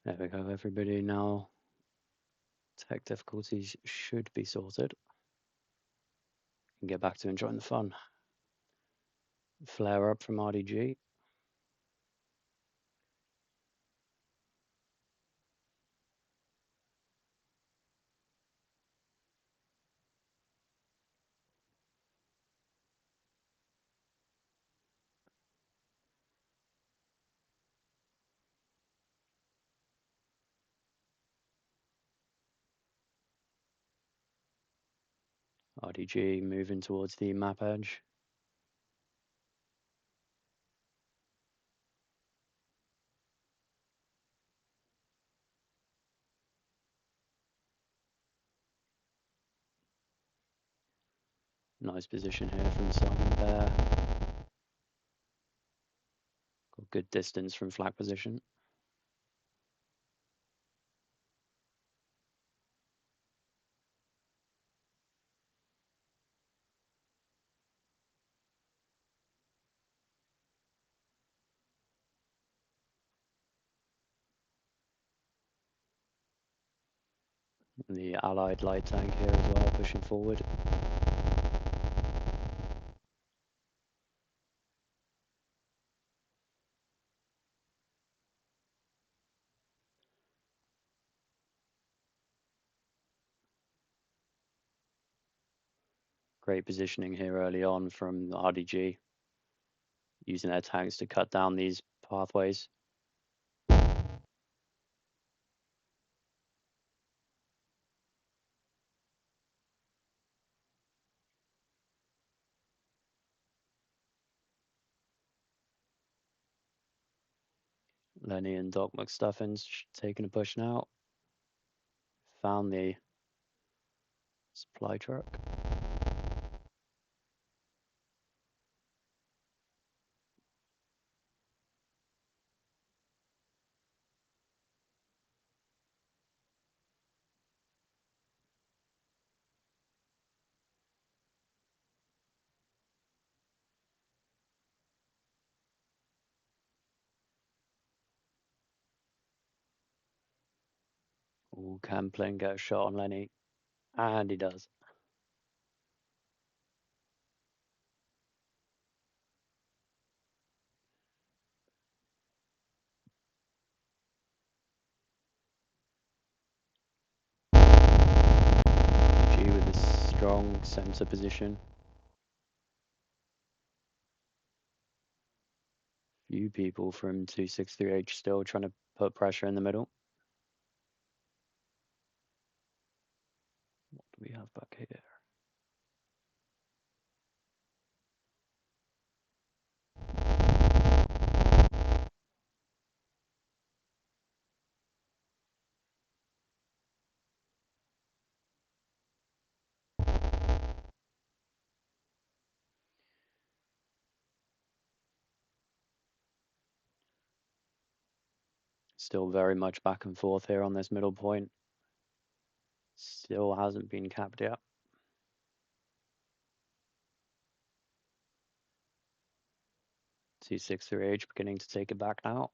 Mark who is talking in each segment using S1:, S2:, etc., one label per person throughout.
S1: There we go, everybody. Now tech difficulties should be sorted. And get back to enjoying the fun. Flare up from RDG. RDG moving towards the map edge. Nice position here from Simon Bear. Got good distance from flag position. And the Allied light tank here as well, pushing forward. Great positioning here early on from RDG, using their tanks to cut down these pathways. Lenny and Doc McStuffins taking a push now. Found the supply truck. Oh, can Plane get a shot on Lenny? And he does. G with a strong center position. Few people from 263H still trying to put pressure in the middle. What do we have back here? Still very much back and forth here on this middle point. Still hasn't been capped yet. T63H beginning to take it back now.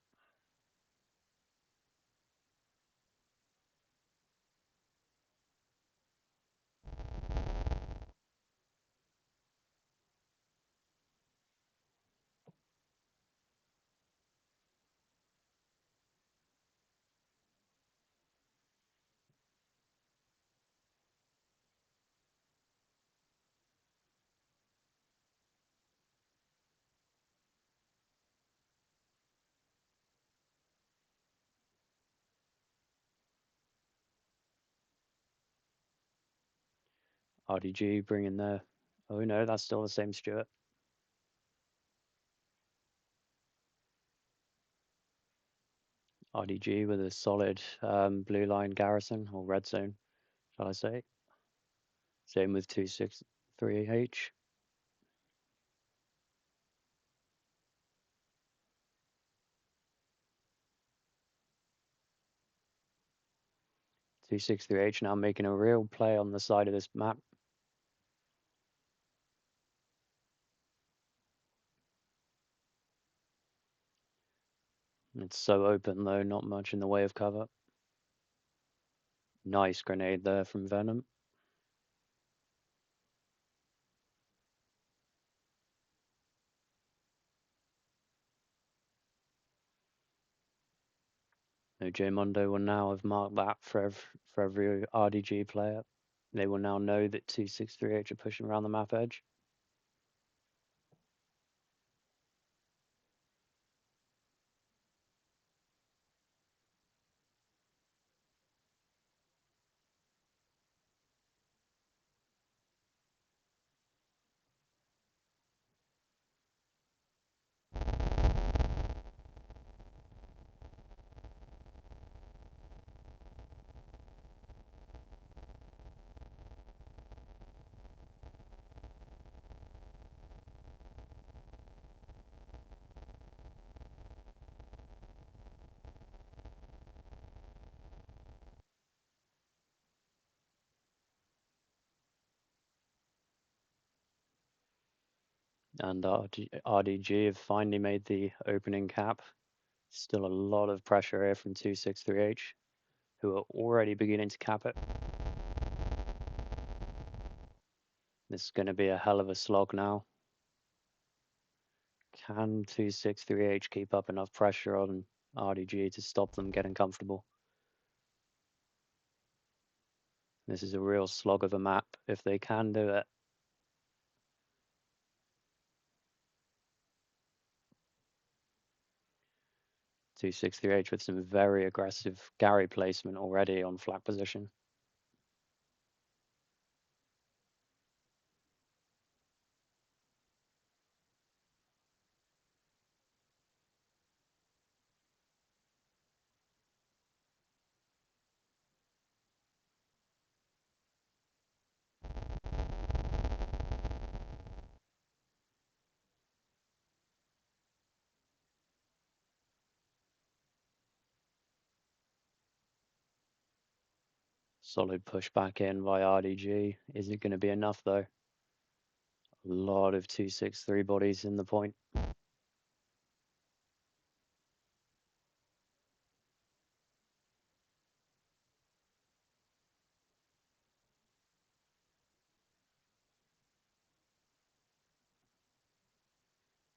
S1: RDG bringing the, oh no, that's still the same Stuart. RDG with a solid blue line garrison, or red zone, shall I say. Same with 263H. T63H now making a real play on the side of this map. It's so open though, not much in the way of cover. Nice grenade there from Venom. No, J Mondo will now have marked that for every RDG player. They will now know that 263H are pushing around the map edge. And RDG have finally made the opening cap. Still a lot of pressure here from 263H, who are already beginning to cap it. This is going to be a hell of a slog now. Can 263H keep up enough pressure on RDG to stop them getting comfortable? This is a real slog of a map if they can do it. 263H with some very aggressive Gary placement already on flat position. Solid push back in by RDG. Is it going to be enough though? A lot of 263 bodies in the point.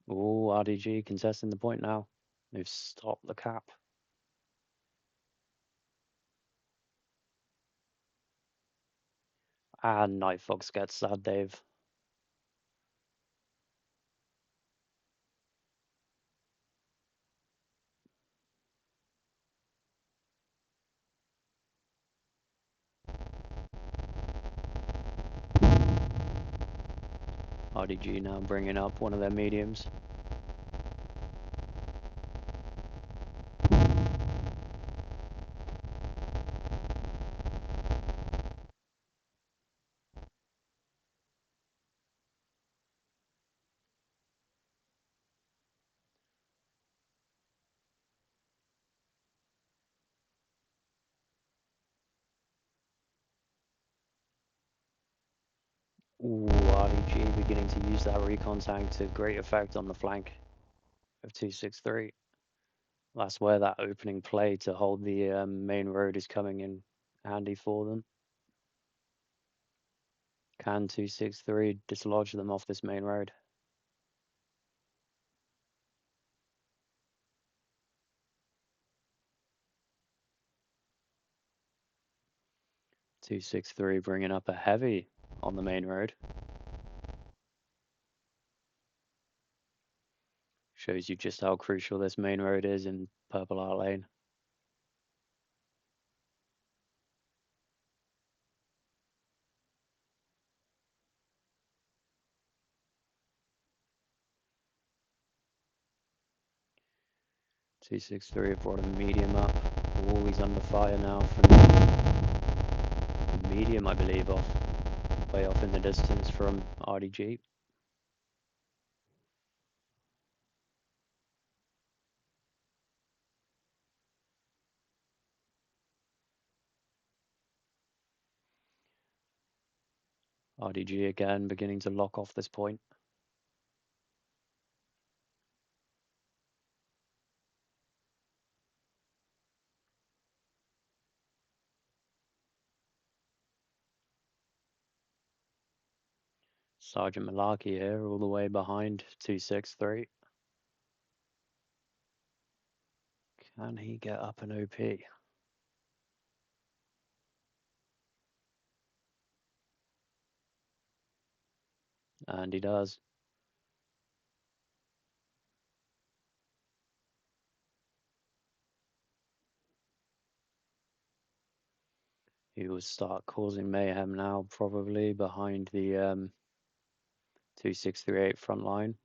S1: Oh, RDG contesting the point now. They've stopped the cap. And Night Fox gets that, Dave. RDG now bringing up one of their mediums. Ooh, RDG beginning to use that recon tank to great effect on the flank of 263. That's where that opening play to hold the main road is coming in handy for them. Can 263 dislodge them off this main road? Two six three bringing up a heavy on the main road. Shows you just how crucial this main road is in Purple Art Lane. Two six three have brought a medium up. Oh, he's under fire now from the medium, I believe, way off in the distance from RDG. RDG again beginning to lock off this point. . Sergeant Malarkey here, all the way behind 263. Can he get up an OP? And he does. He will start causing mayhem now, probably behind the 2638 front line.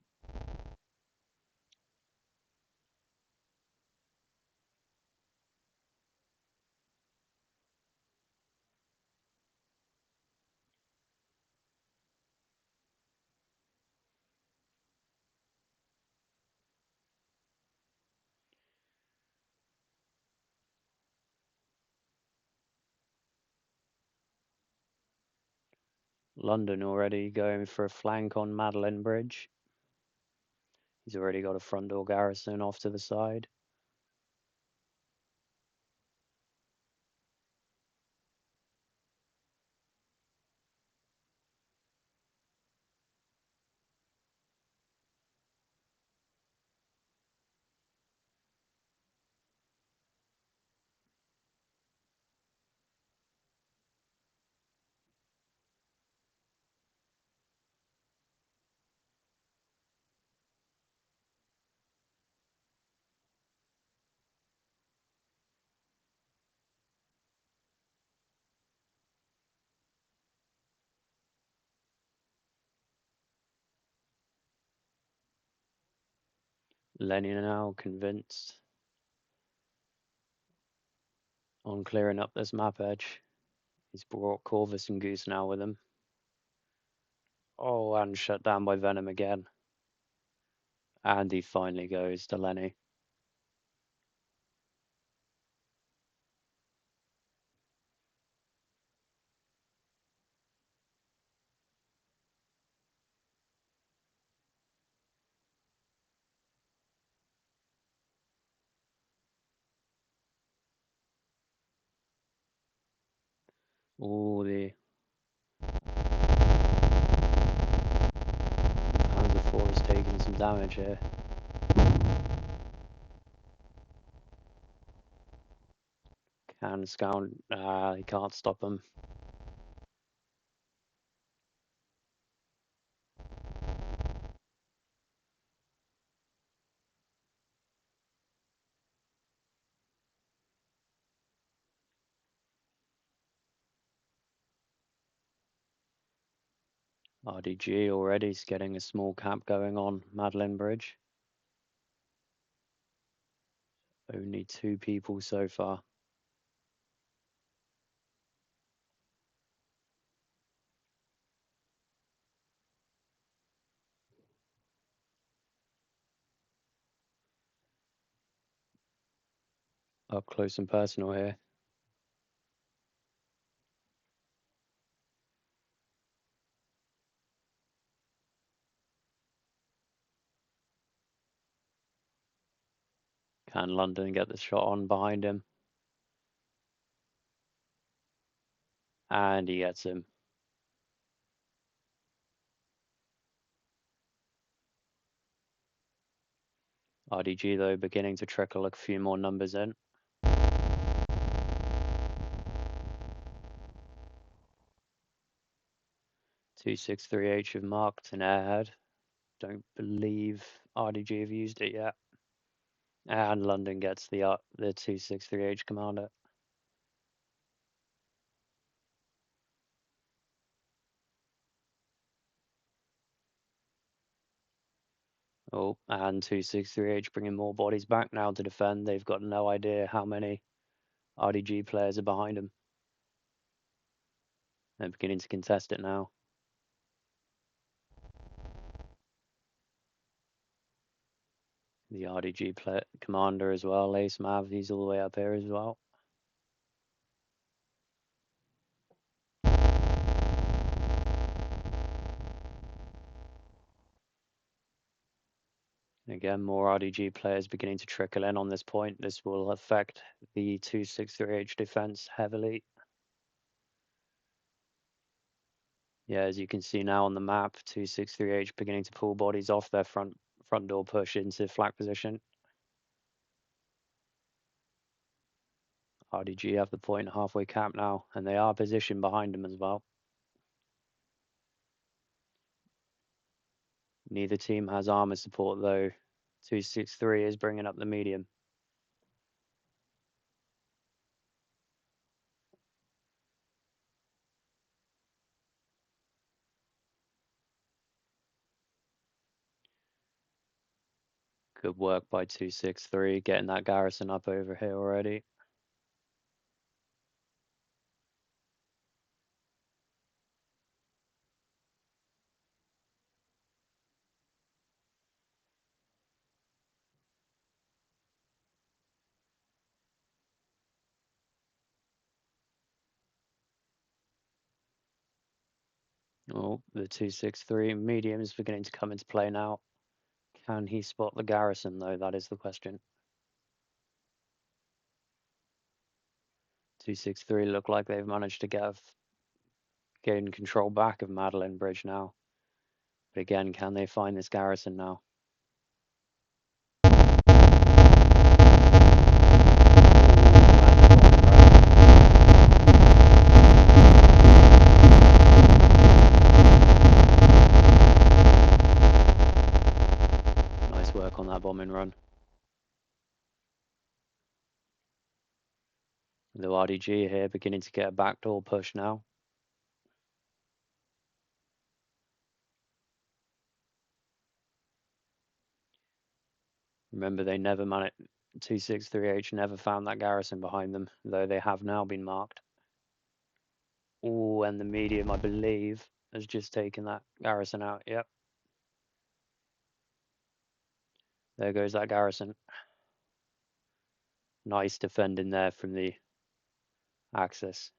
S1: London already going for a flank on Madeline Bridge. He's already got a front door garrison off to the side. Lenny now convinced on clearing up this map edge. He's brought Corvus and Goose now with him. Oh, and shut down by Venom again. And he finally goes to Lenny. Oh, the Panzer IV is taking some damage here. Can Scout, he can't stop him. RDG already is getting a small camp going on Madeline Bridge. Only 2 people so far. Up close and personal here. Can London get the shot on behind him? And he gets him. RDG though beginning to trickle a few more numbers in. 263H have marked an airhead. Don't believe RDG have used it yet. And London gets the 263H commander. Oh, and 263H bringing more bodies back now to defend. They've got no idea how many RDG players are behind them. They're beginning to contest it now. The RDG commander as well, Ace Mav, he's all the way up here as well. Again, more RDG players beginning to trickle in on this point. This will affect the 263H defense heavily. Yeah, as you can see now on the map, 263H beginning to pull bodies off their front door push into flak position. RDG have the point halfway cap now, and they are positioned behind them as well. Neither team has armor support though. 263 is bringing up the medium. Good work by 263, getting that garrison up over here already. Oh, the 263 medium is beginning to come into play now. Can he spot the garrison though? That is the question. 263 look like they've managed to gain control back of Madeline Bridge now. But again, can they find this garrison now? Nice work on that bombing run. The RDG here beginning to get a backdoor push now. Remember, they never managed. 263H never found that garrison behind them, though they have now been marked. Oh, and the medium, I believe, has just taken that garrison out. Yep. There goes that garrison. Nice defending there from the Axis.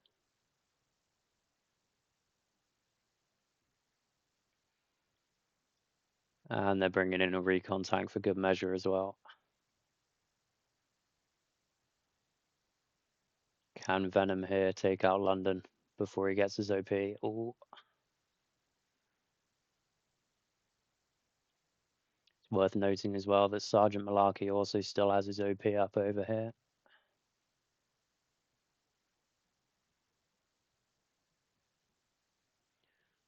S1: And they're bringing in a recon tank for good measure as well. Can Venom here take out London before he gets his OP? Oh. It's worth noting as well that Sergeant Malarkey also still has his OP up over here.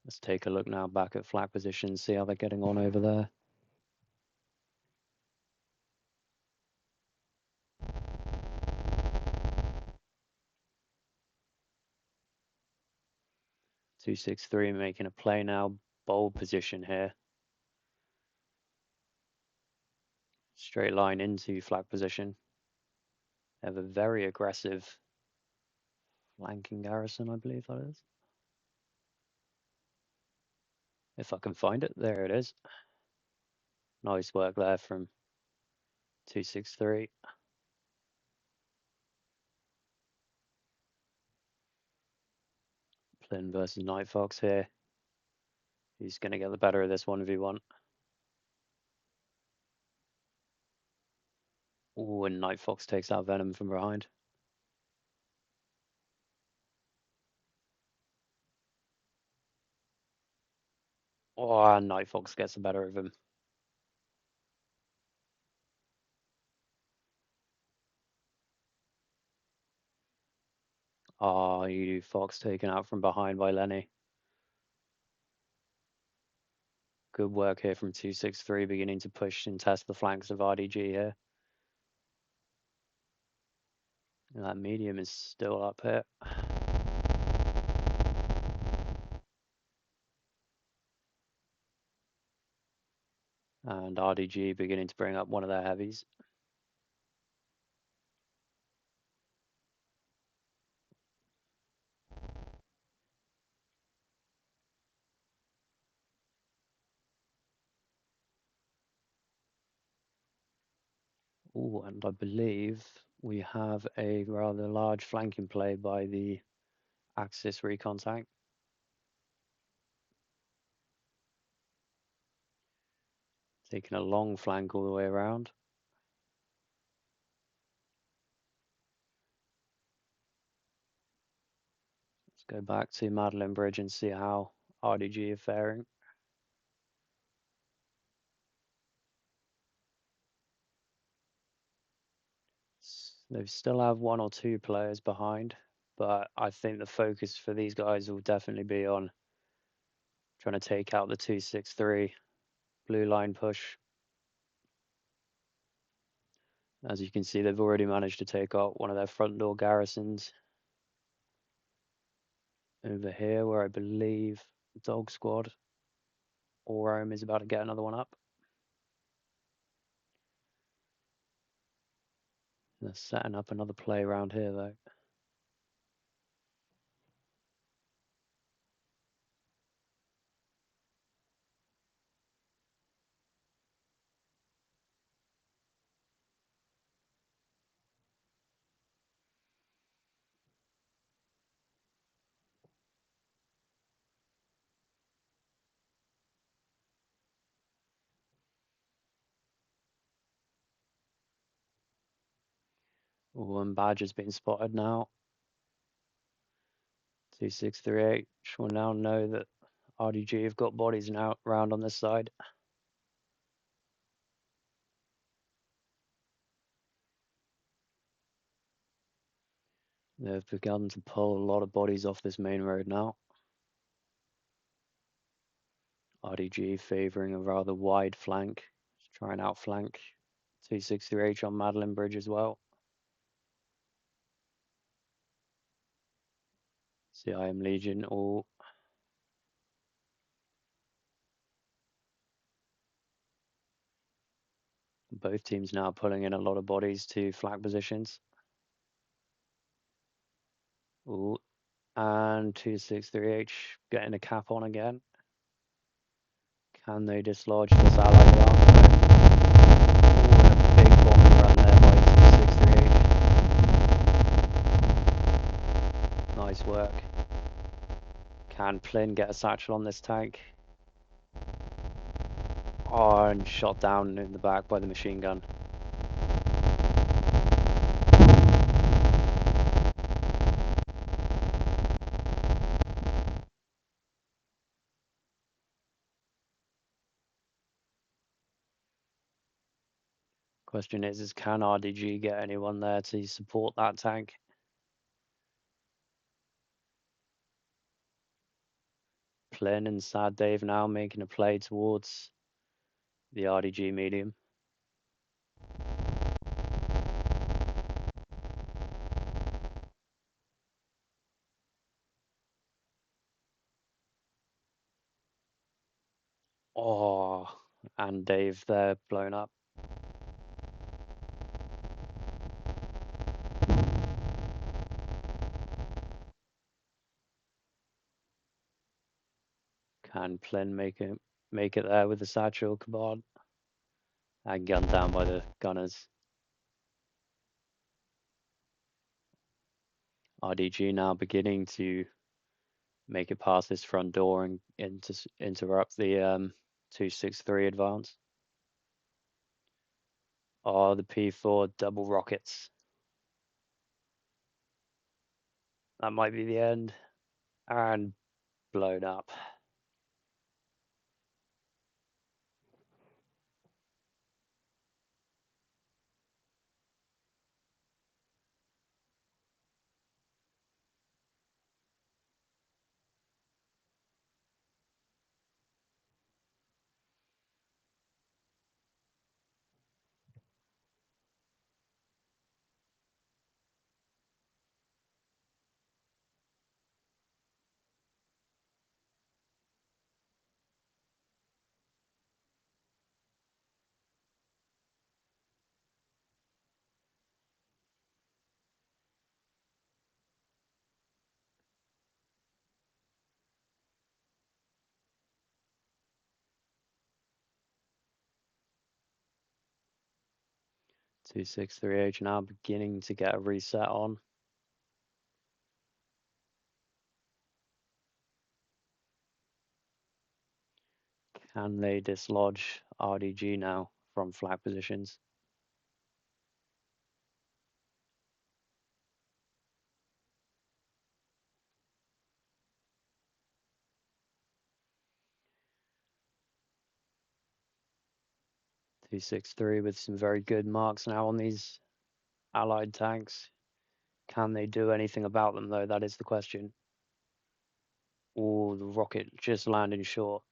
S1: Let's take a look now back at flag positions, see how they're getting on over there. Two 6-3 making a play now, bold position here. Straight line into flag position. They have a very aggressive flanking garrison, I believe that is. If I can find it, there it is. Nice work there from 263. Plyn versus Night Fox here. Who's going to get the better of this 1v1? Oh, and Night Fox takes out Venom from behind. Oh, and Night Fox gets the better of him. Oh, you Fox taken out from behind by Lenny. Good work here from 263, beginning to push and test the flanks of RDG here. And that medium is still up here. And RDG beginning to bring up one of their heavies. Oh, and I believe we have a rather large flanking play by the Axis recon tank. Taking a long flank all the way around. Let's go back to Madeline Bridge and see how RDG are faring. They still have one or two players behind, but I think the focus for these guys will definitely be on trying to take out the 263 blue line push. As you can see, they've already managed to take out one of their front door garrisons over here, where I believe Dog Squad or Rome is about to get another one up. They're setting up another play around here, though. One Badger's been spotted now. 2638 will now know that RDG have got bodies now round on this side. They've begun to pull a lot of bodies off this main road now. RDG favouring a rather wide flank, just try and outflank 263H on Madeline Bridge as well. CIM Legion all both teams now pulling in a lot of bodies to flank positions. Ooh, and 263H getting a cap on again. Can they dislodge this allied arm? A big bombing run there by 263H. Nice work. Can Plyn get a satchel on this tank? Oh, and shot down in the back by the machine gun. Question is can RDG get anyone there to support that tank? Plyn and Sad Dave now making a play towards the RDG medium. Oh, and Dave there blown up. Can Plyn make it there with the satchel kabod? And gunned down by the gunners. RDG now beginning to make it past this front door and interrupt the 263 advance. Oh, the P4 double rockets. That might be the end. And blown up. Two 638 now beginning to get a reset on. Can they dislodge RDG now from flag positions? 263 with some very good marks now on these Allied tanks. Can they do anything about them, though? That is the question. Oh, the rocket just landing short.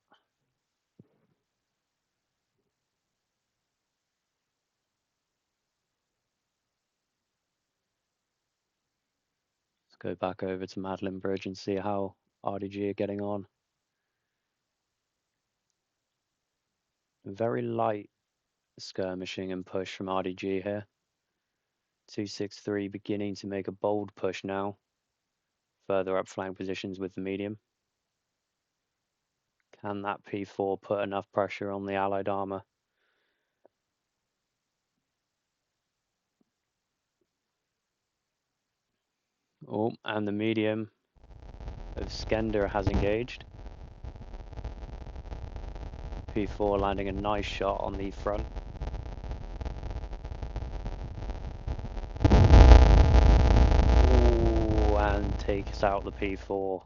S1: Let's go back over to Madeline Bridge and see how RDG are getting on. Very light skirmishing and push from RDG here. 263 beginning to make a bold push now. Further up flank positions with the medium. Can that P4 put enough pressure on the Allied armor? Oh, and the medium of Skender has engaged. P4 landing a nice shot on the front. Ooh, and takes out the P4.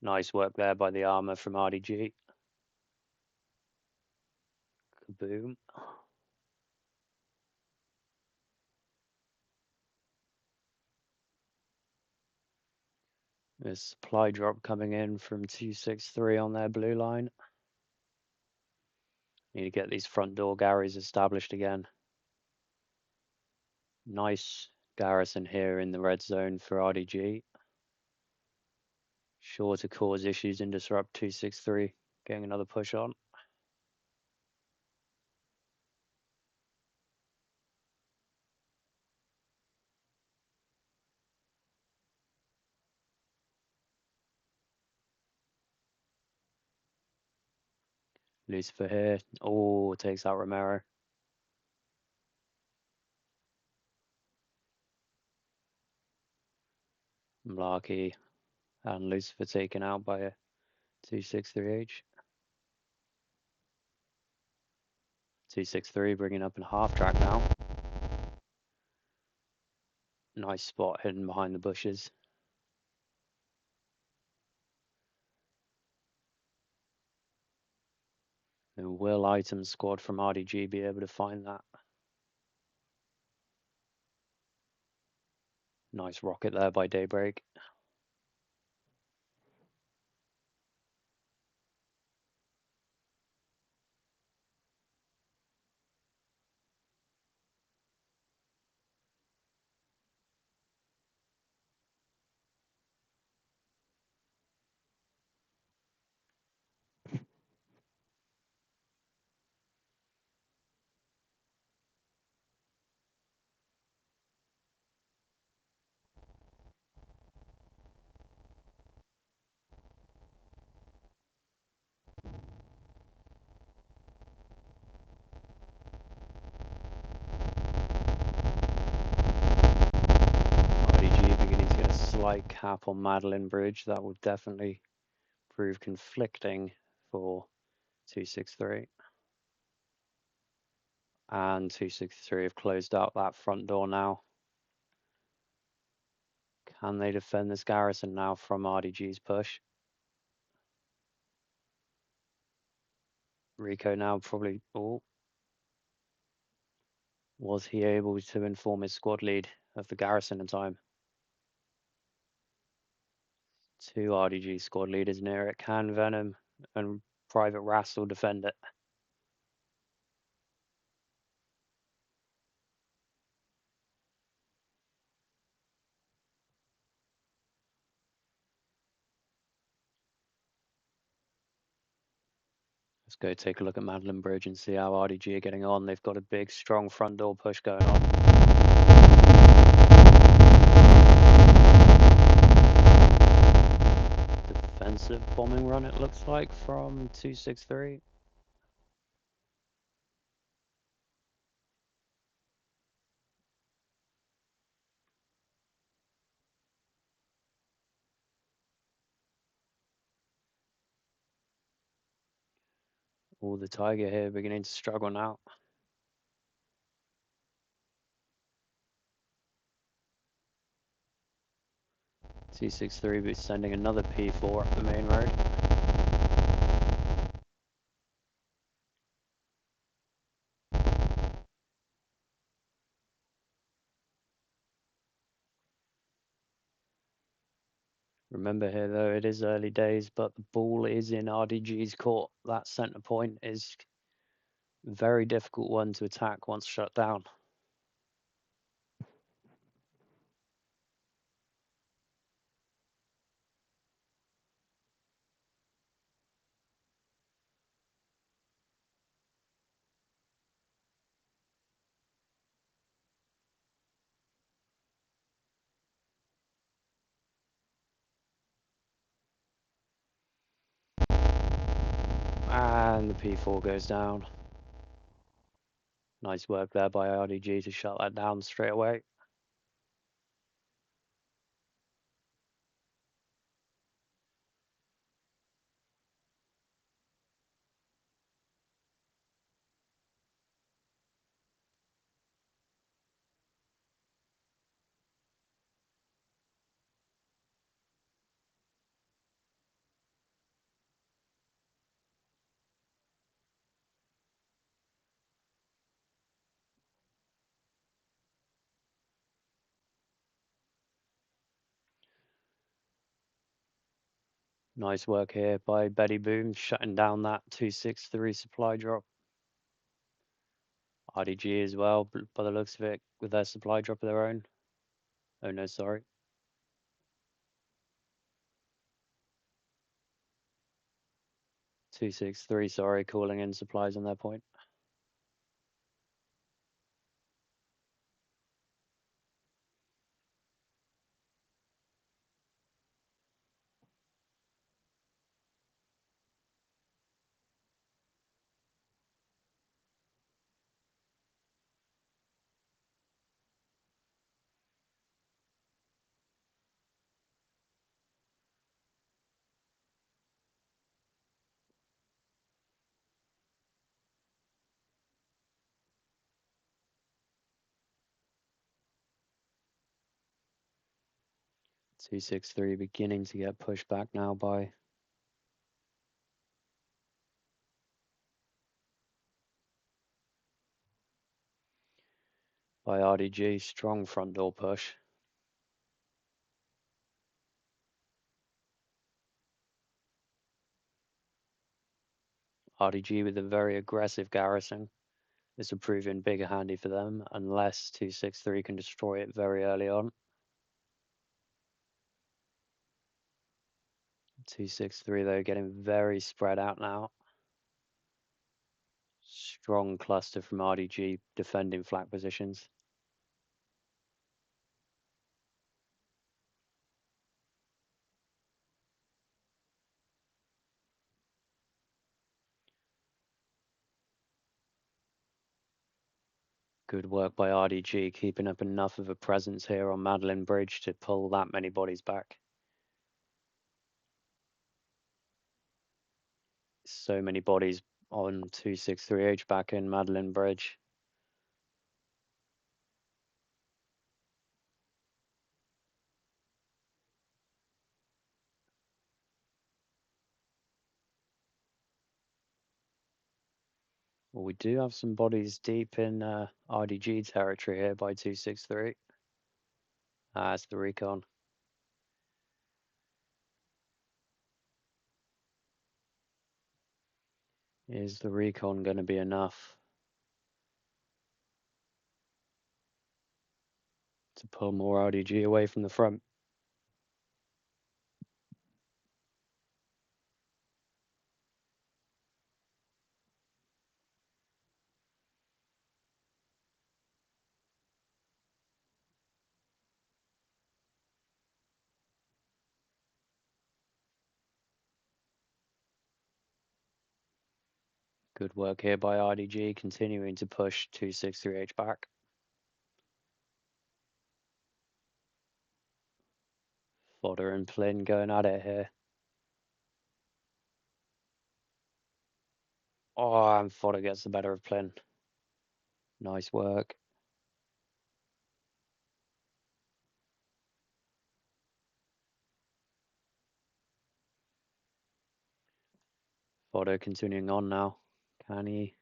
S1: Nice work there by the armor from RDG. Kaboom. There's supply drop coming in from 263 on their blue line. Need to get these front door garries established again. Nice garrison here in the red zone for RDG. Sure to cause issues and disrupt 263. Getting another push on. Lucifer here. Oh, takes out Romero. Mlarkey and Lucifer taken out by a 263H. 263 bringing up in half track now. Nice spot hidden behind the bushes. And will item squad from RDG be able to find that? Nice rocket there by Daybreak. RDG beginning to get a slight cap on Madeline Bridge. That will definitely prove conflicting for 263. And 263 have closed out that front door now. Can they defend this garrison now from RDG's push? Rico now probably... Oh. Was he able to inform his squad lead of the garrison in time? Two RDG squad leaders near it. Can Venom and Private Rassel defend it? Let's go take a look at Madeline Bridge and see how RDG are getting on. They've got a big, strong front door push going on. Defensive bombing run, it looks like, from 263. Oh, the Tiger here beginning to struggle now. 263 but sending another P4 up the main road. Remember here though, it is early days, but the ball is in RDG's court. That center point is a very difficult one to attack once shut down. And the P4 goes down. Nice work there by RDG to shut that down straight away. Nice work here by Betty Boom, shutting down that 263 supply drop. RDG as well, by the looks of it, with their supply drop of their own. Oh no, sorry. 263, sorry, calling in supplies on their point. Two 6-3 beginning to get pushed back now by RDG. Strong front door push. RDG with a very aggressive garrison. This will prove in bigger handy for them unless 263 can destroy it very early on. 263 though getting very spread out now. Strong cluster from RDG defending flat positions. Good work by RDG, keeping up enough of a presence here on Madeline Bridge to pull that many bodies back. So many bodies on 263H back in Madeline Bridge. Well, we do have some bodies deep in RDG territory here by 263. That's the recon. Is the recon going to be enough to pull more RDG away from the front? Good work here by RDG, continuing to push 263H back. Fodder and Plin going at it here. Oh, and Fodder gets the better of Plin. Nice work. Fodder continuing on now. Can he?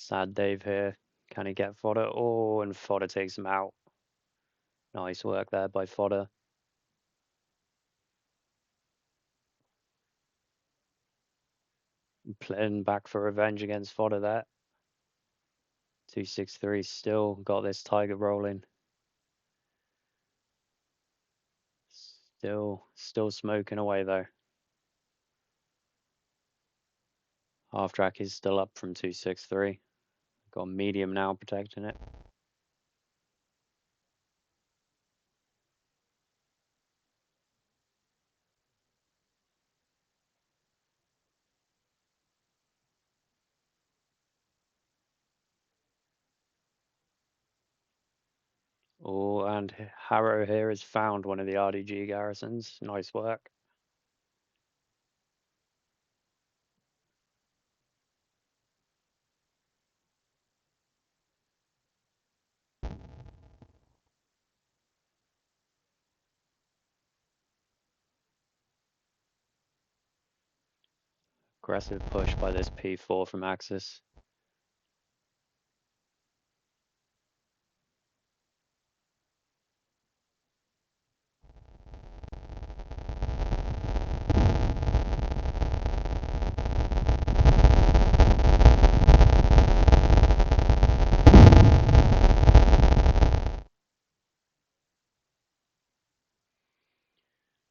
S1: Sad Dave here. Can he get fodder? Oh, and fodder takes him out. Nice work there by fodder. Playing back for revenge against fodder there. 263 still got this tiger rolling. Still smoking away though. Half track is still up from 263. Got medium now protecting it. Oh, and Harrow here has found one of the RDG garrisons. Nice work. Aggressive push by this P4 from Axis.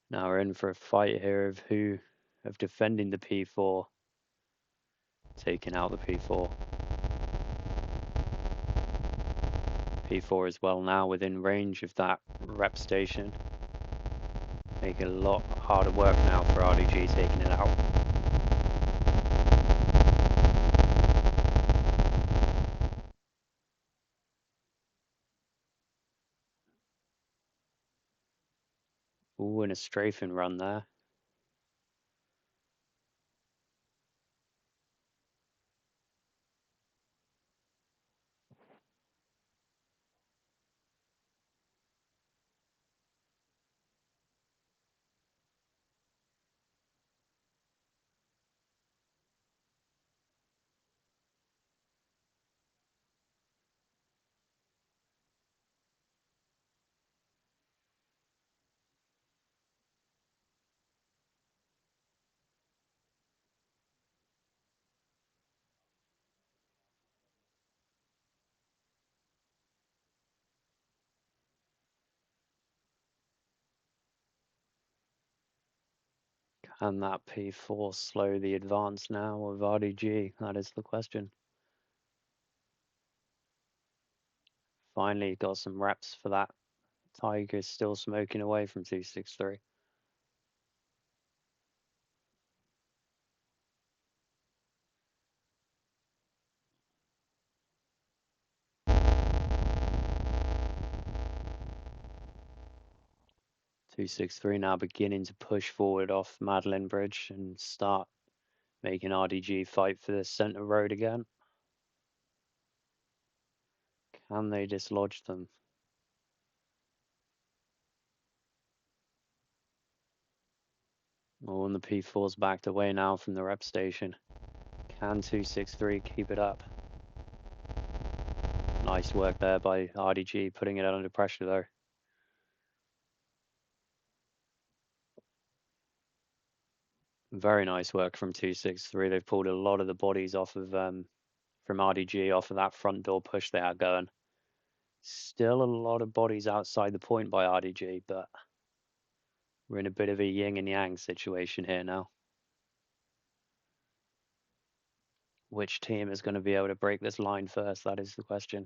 S1: Now we're in for a fight here of defending the P4, taking out the P4. P4 is well now within range of that rep station. Make it a lot harder work now for RDG taking it out. Ooh, and a strafing run there. Can that P4 slow the advance now of RDG? That is the question. Finally got some reps for that. Tiger's still smoking away from 263. now beginning to push forward off Madeline Bridge and start making RDG fight for the center road again. Can they dislodge them? Oh, and the P4's backed away now from the rep station. Can 263 keep it up? Nice work there by RDG, putting it under pressure though. Very nice work from 263. They've pulled a lot of the bodies off of from RDG off of that front door push they had going. Still a lot of bodies outside the point by RDG, but we're in a bit of a yin and yang situation here now. Which team is going to be able to break this line first? That is the question.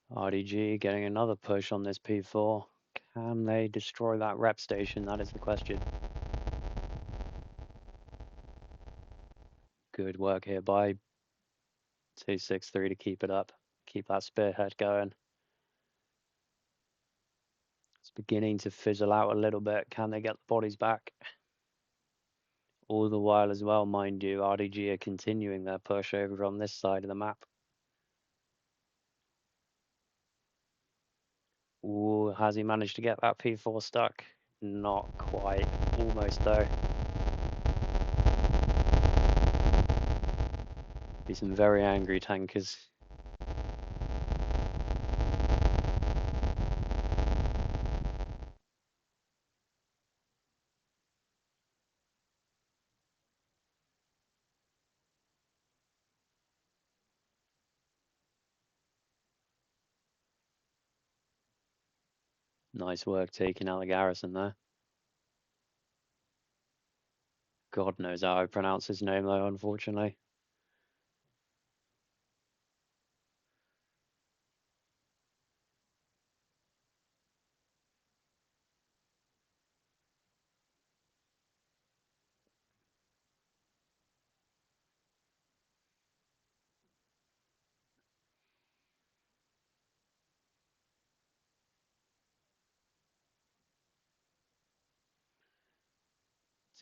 S1: RDG getting another push on this P4. Can they destroy that rep station? That is the question. Good work here by 263 to keep it up. Keep that spearhead going. It's beginning to fizzle out a little bit. Can they get the bodies back? All the while as well, mind you, RDG are continuing their push over on this side of the map. Ooh, has he managed to get that P4 stuck? Not quite. Almost though. Be some very angry tankers. Nice work taking out the garrison there. God knows how I pronounce his name though, unfortunately.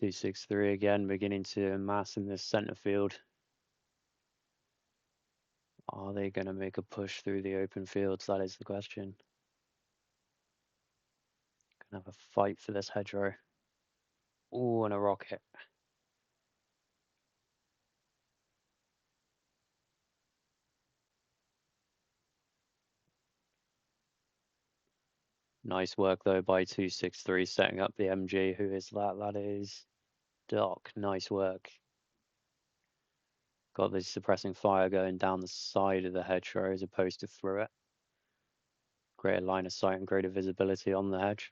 S1: Two-6-3 again, beginning to amass in this center field. Are they going to make a push through the open fields? That is the question. Gonna have a fight for this hedgerow. Ooh, and a rocket. Nice work though by 263 setting up the MG. Who is that? That is Doc. Nice work. Got the suppressing fire going down the side of the hedgerow as opposed to through it. Greater line of sight and greater visibility on the hedge.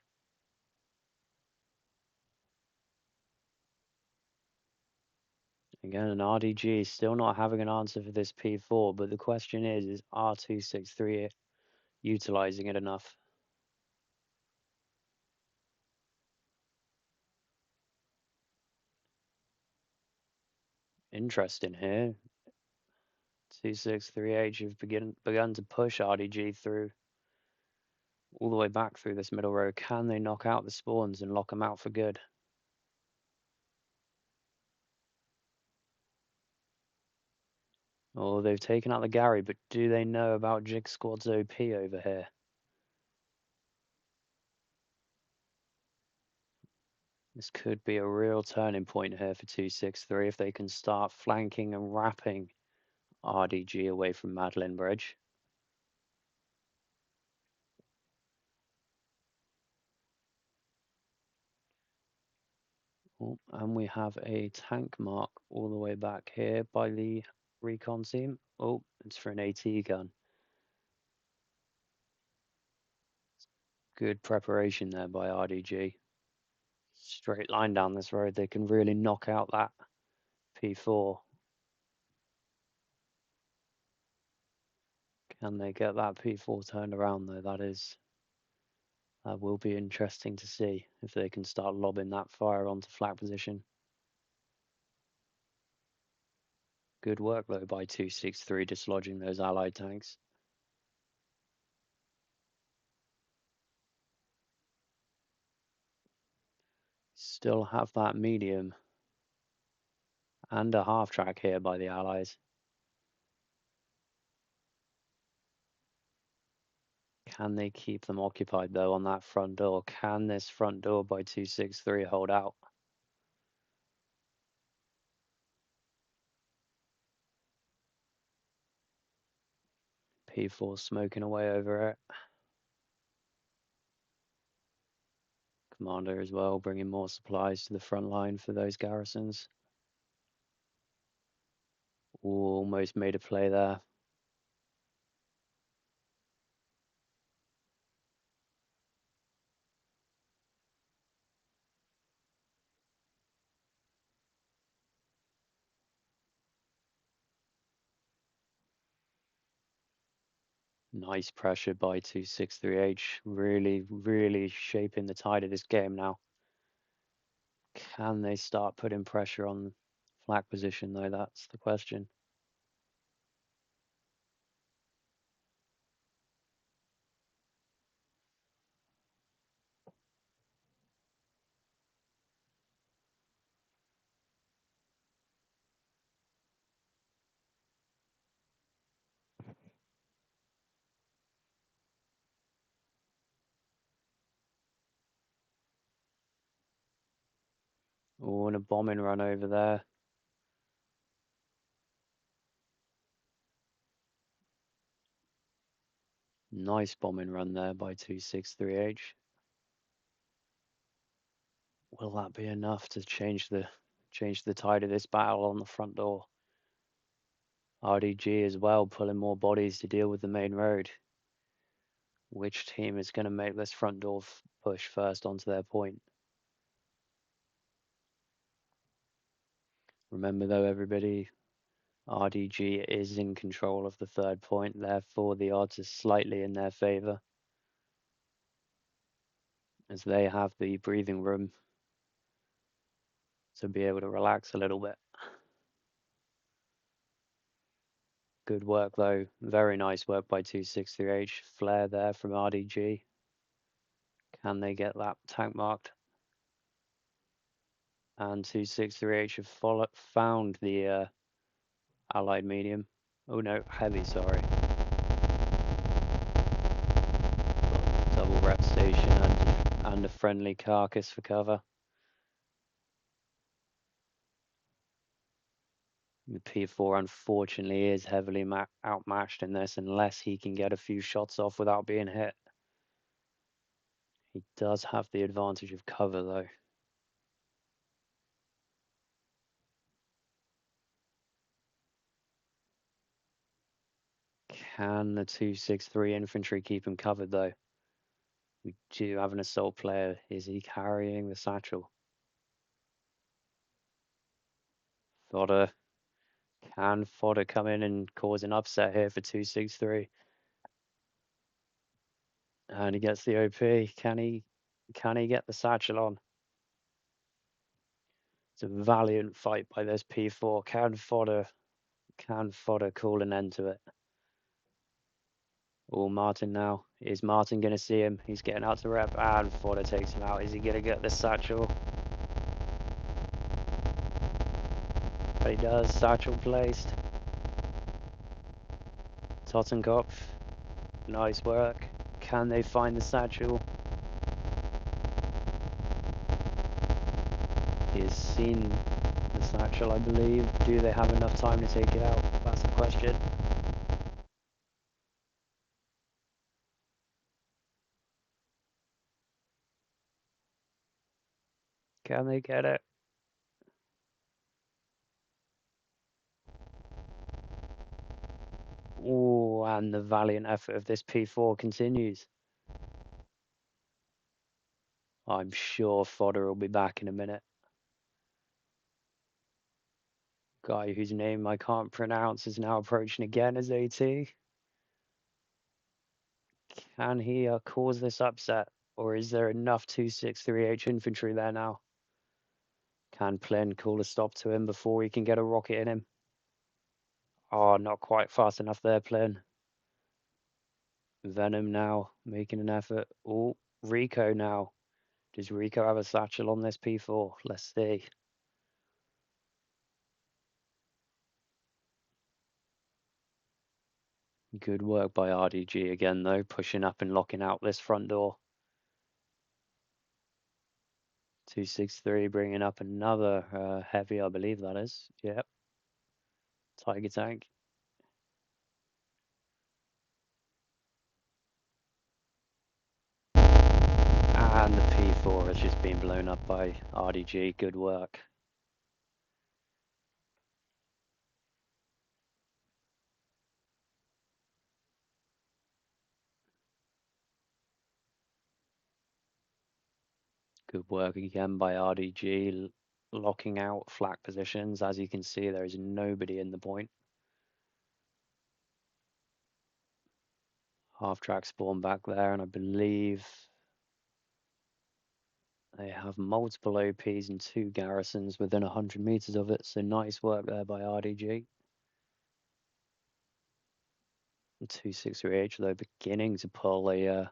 S1: Again, an RDG still not having an answer for this P4, but the question is R263 utilizing it enough? Interesting here. 263H have begun to push RDG through all the way back through this middle row. Can they knock out the spawns and lock them out for good? Oh, they've taken out the Gary, but do they know about Jig Squad's OP over here? This could be a real turning point here for 263 if they can start flanking and wrapping RDG away from Madeline Bridge. Oh, and we have a tank mark all the way back here by the recon team. Oh, it's for an AT gun. Good preparation there by RDG. Straight line down this road, they can really knock out that P4. Can they get that P4 turned around though? That will be interesting to see if they can start lobbing that fire onto flat position. Good work though by 263 dislodging those allied tanks. Still have that medium and a half track here by the allies. Can they keep them occupied though on that front door? Can this front door by 263 hold out? P4 smoking away over it. Commander as well, bringing more supplies to the front line for those garrisons. Ooh, almost made a play there. Nice pressure by 263H. Really, really shaping the tide of this game now. Can they start putting pressure on flag position, though? That's the question. Oh, and a bombing run over there. Nice bombing run there by 263H. Will that be enough to change the tide of this battle on the front door? RDG as well, pulling more bodies to deal with the main road. Which team is going to make this front door push first onto their point? Remember though, everybody, RDG is in control of the third point, therefore the odds are slightly in their favor, as they have the breathing room to be able to relax a little bit. Good work though, very nice work by 263H. Flare there from RDG. Can they get that tank marked? And 263H have found the allied medium. Oh no, heavy, sorry. Double rep station and a friendly carcass for cover. The P4 unfortunately is heavily outmatched in this unless he can get a few shots off without being hit. He does have the advantage of cover though. Can the 263 infantry keep him covered though? We do have an assault player. Is he carrying the satchel? Fodder. Can Fodder come in and cause an upset here for 263? And he gets the OP. Can he get the satchel on? It's a valiant fight by this P4. Can Fodder call an end to it? Oh, Martin now. Is Martin going to see him? He's getting out to rep, and Fodder takes him out. Is he going to get the satchel? But he does. Satchel placed. Tottenkopf. Nice work. Can they find the satchel? He has seen the satchel, I believe. Do they have enough time to take it out? That's the question. Can they get it? Oh, and the valiant effort of this P4 continues. I'm sure Fodder will be back in a minute. Guy whose name I can't pronounce is now approaching again as AT. Can he cause this upset? Or is there enough 263H infantry there now? Can Plin call a stop to him before he can get a rocket in him? Oh, not quite fast enough there, Plin. Venom now making an effort. Oh, Rico now. Does Rico have a satchel on this P4? Let's see. Good work by RDG again, though, pushing up and locking out this front door. 263 bringing up another heavy, I believe that is. Yep. Tiger tank. And the P4 has just been blown up by RDG. Good work. Good work again by RDG, locking out flak positions. As you can see, there is nobody in the point. Half-track spawn back there, and I believe they have multiple OPs and 2 garrisons within 100 meters of it, so nice work there by RDG. 263H, though, beginning to pull a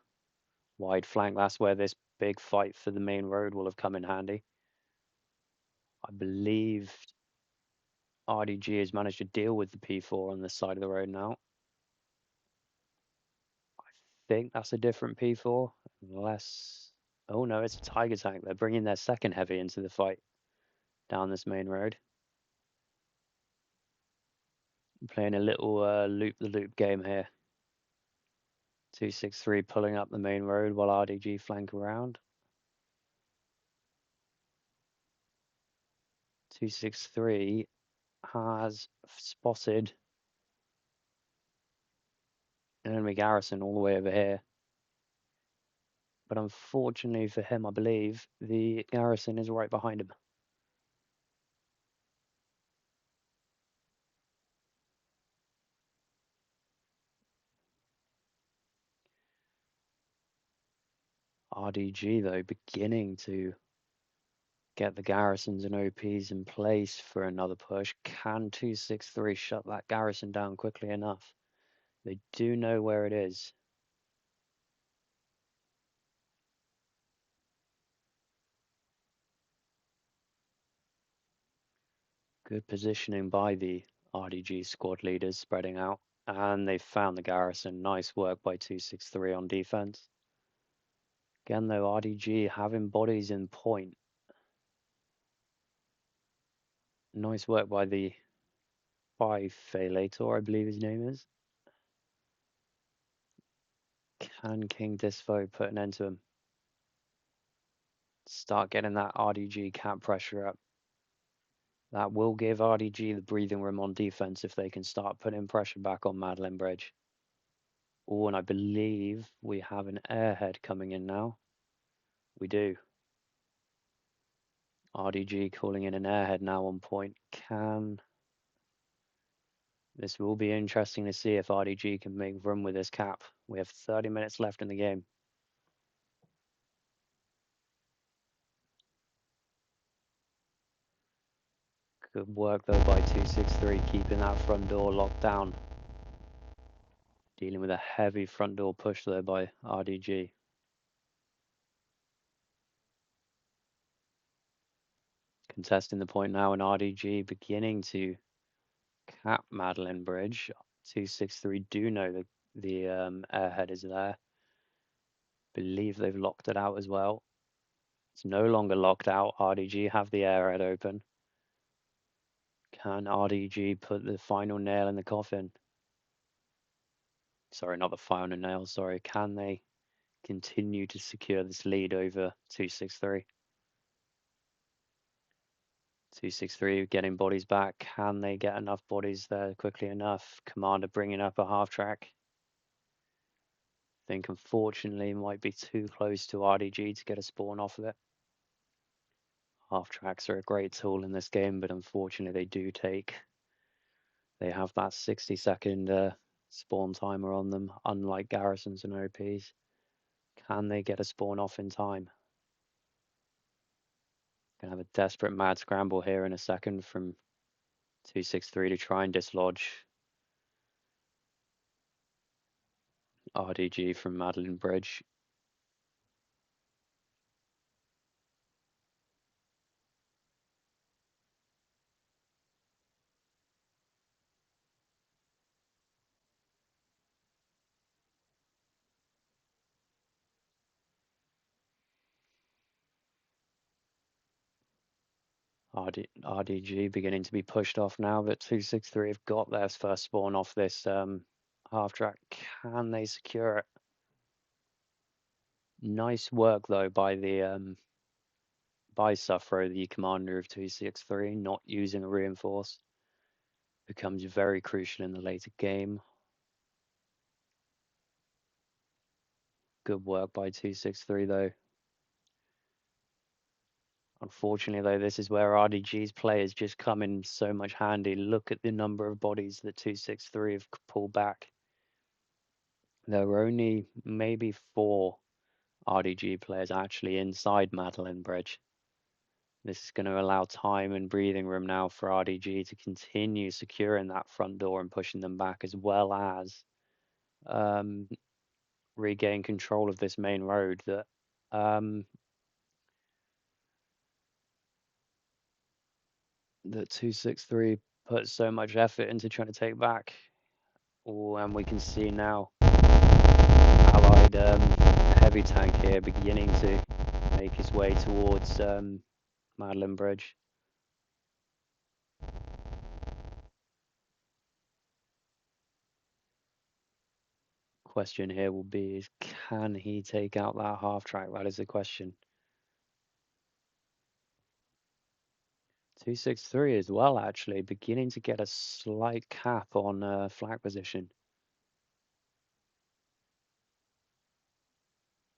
S1: wide flank. That's where this big fight for the main road will have come in handy. I believe RDG has managed to deal with the P4 on this side of the road now. I think that's a different P4, unless... Oh no, it's a Tiger tank. They're bringing their second heavy into the fight down this main road. I'm playing a little loop-the-loop game here. 263 pulling up the main road while RDG flank around. 263 has spotted an enemy garrison all the way over here. But unfortunately for him, I believe, the garrison is right behind him. RDG, though, beginning to get the garrisons and OPs in place for another push. Can 263 shut that garrison down quickly enough? They do know where it is. Good positioning by the RDG squad leaders spreading out. And they found the garrison. Nice work by 263 on defense. Again, though, RDG having bodies in point. Nice work by the Falator, I believe his name is. Can King Disfo put an end to him? Start getting that RDG camp pressure up. That will give RDG the breathing room on defense if they can start putting pressure back on Madeline Bridge. Oh, and I believe we have an airhead coming in now. We do. RDG calling in an airhead now on point. This will be interesting to see if RDG can make room with this cap. We have 30 minutes left in the game. Good work though by 263, keeping that front door locked down. Dealing with a heavy front door push there by RDG. Contesting the point now, and RDG beginning to cap Madeline Bridge. 263 do know that the airhead is there. Believe they've locked it out as well. It's no longer locked out. RDG have the airhead open. Can RDG put the final nail in the coffin? Sorry, not the final nail, sorry. Can they continue to secure this lead over 263? 263 getting bodies back. Can they get enough bodies there quickly enough? Commander bringing up a half track. I think unfortunately might be too close to RDG to get a spawn off of it. Half tracks are a great tool in this game, but unfortunately they have that 60-second spawn timer on them, unlike garrisons and OPs. Can they get a spawn off in time? Gonna have a desperate mad scramble here in a second from 263 to try and dislodge RDG from Madeline Bridge. RDG beginning to be pushed off now, but 263 have got their first spawn off this half track. Can they secure it? Nice work though by the by Suffro, the commander of 263, not using a reinforce. Becomes very crucial in the later game. Good work by 263 though. Unfortunately, though, this is where RDG's players just come in so much handy. Look at the number of bodies that 263 have pulled back. There were only maybe 4 RDG players actually inside Madeline Bridge. This is going to allow time and breathing room now for RDG to continue securing that front door and pushing them back, as well as um, regain control of this main road that um, that 263 put so much effort into trying to take back. Oh, and we can see now Allied heavy tank here beginning to make his way towards Madeline Bridge. Question here will be is, can he take out that half track? That is the question. 263 as well, actually, beginning to get a slight cap on flag position.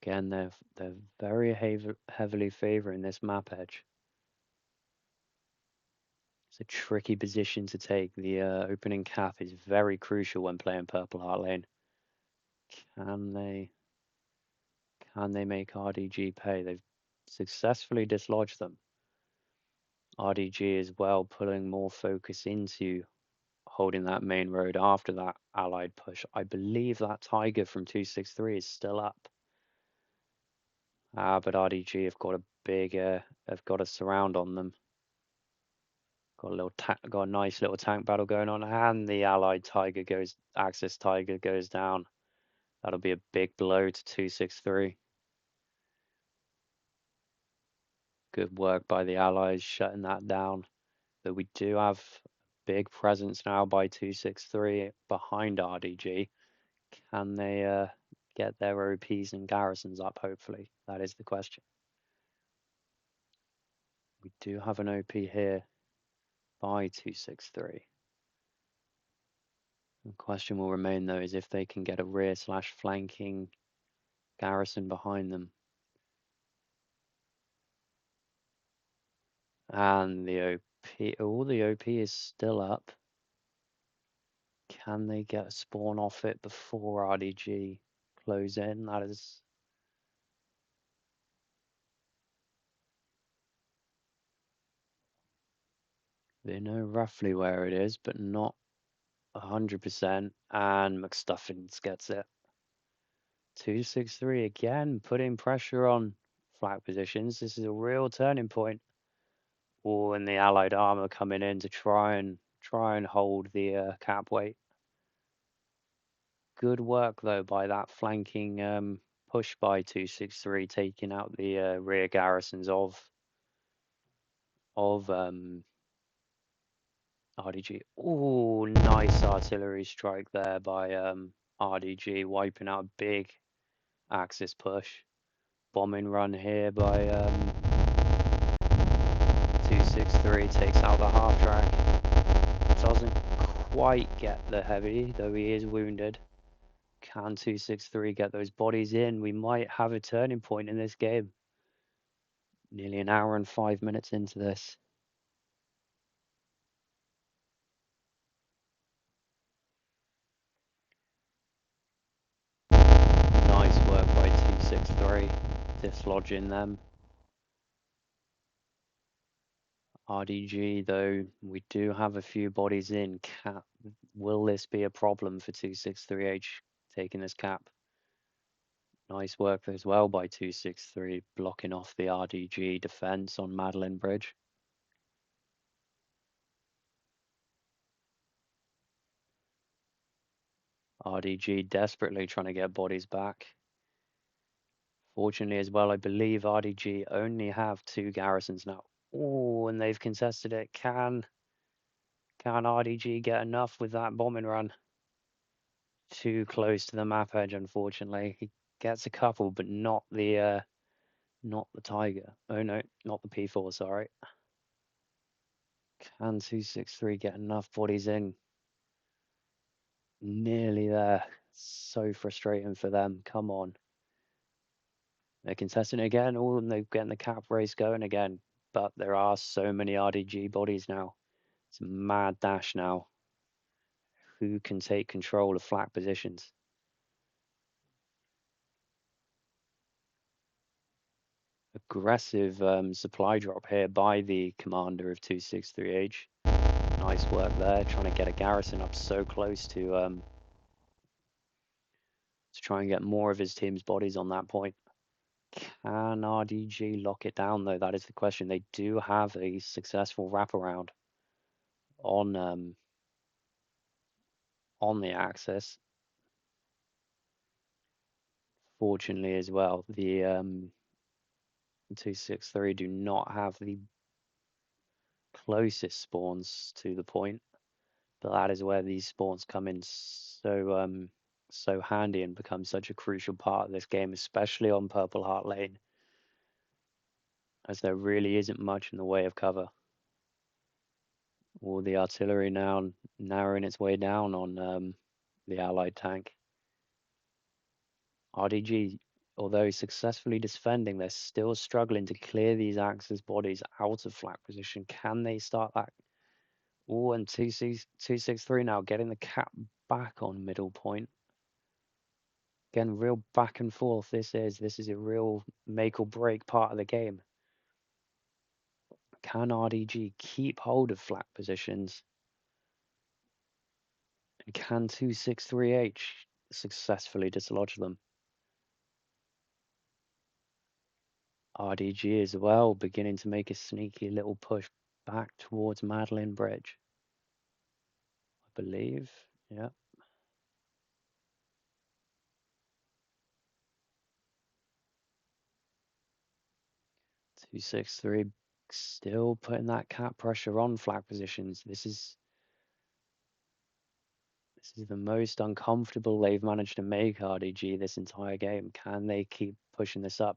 S1: Again, they're very heavily favoring this map edge. It's a tricky position to take. The opening cap is very crucial when playing Purple Heart Lane. Can they make RDG pay? They've successfully dislodged them. RDG as well pulling more focus into holding that main road after that Allied push. I believe that Tiger from 263 is still up. But RDG have got a big, have got a surround on them. Got a nice little tank battle going on, and the Allied Tiger goes, Axis Tiger goes down. That'll be a big blow to 263. Good work by the Allies shutting that down. But we do have big presence now by 263 behind RDG. Can they get their OPs and garrisons up, hopefully? That is the question. We do have an OP here by 263. The question will remain, though, is if they can get a rear/flanking garrison behind them. And the OP, the OP is still up. Can they get a spawn off it before RDG close in? That is... They know roughly where it is, but not 100%. And McStuffins gets it. 263 again, putting pressure on flag positions. This is a real turning point. Oh, and the Allied armor coming in to try and hold the cap weight. Good work though by that flanking push by 263, taking out the rear garrisons of RDG. Oh, nice artillery strike there by RDG, wiping out a big Axis push. Bombing run here by 263, takes out the half track. Doesn't quite get the heavy, though he is wounded. Can 263 get those bodies in? We might have a turning point in this game. Nearly an hour and 5 minutes into this. Nice work by 263, dislodging them. RDG, though, we do have a few bodies in. Will this be a problem for 263H taking this cap? Nice work as well by 263, blocking off the RDG defense on Madeline Bridge. RDG desperately trying to get bodies back. Fortunately as well, I believe RDG only have 2 garrisons now. Oh, and they've contested it. Can RDG get enough with that bombing run? Too close to the map edge, unfortunately. He gets a couple, but not the Tiger. Oh no, not the P4, sorry. Can 263 get enough bodies in? Nearly there. So frustrating for them. Come on. They're contesting it again. Oh, and they're getting the cap race going again. But there are so many RDG bodies now. It's a mad dash now. Who can take control of flat positions? aggressive supply drop here by the commander of 263H. Nice work there, trying to get a garrison up so close to try and get more of his team's bodies on that point. Can RDG lock it down though? That is the question. They do have a successful wraparound on the axis. Fortunately as well, the 263 do not have the closest spawns to the point, but that is where these spawns come in so handy and become such a crucial part of this game, especially on Purple Heart Lane, as there really isn't much in the way of cover. All the artillery now narrowing its way down on the Allied tank. RDG, although successfully defending, they're still struggling to clear these Axis bodies out of flak position. Can they start that? Oh, and 263 now getting the cap back on middle point. Again, real back and forth. This is a real make or break part of the game. Can RDG keep hold of flak positions? And can 263H successfully dislodge them? RDG as well, beginning to make a sneaky little push back towards Madeline Bridge, I believe. Yeah. 263 still putting that cap pressure on flag positions. This is the most uncomfortable they've managed to make RDG this entire game. Can they keep pushing this up?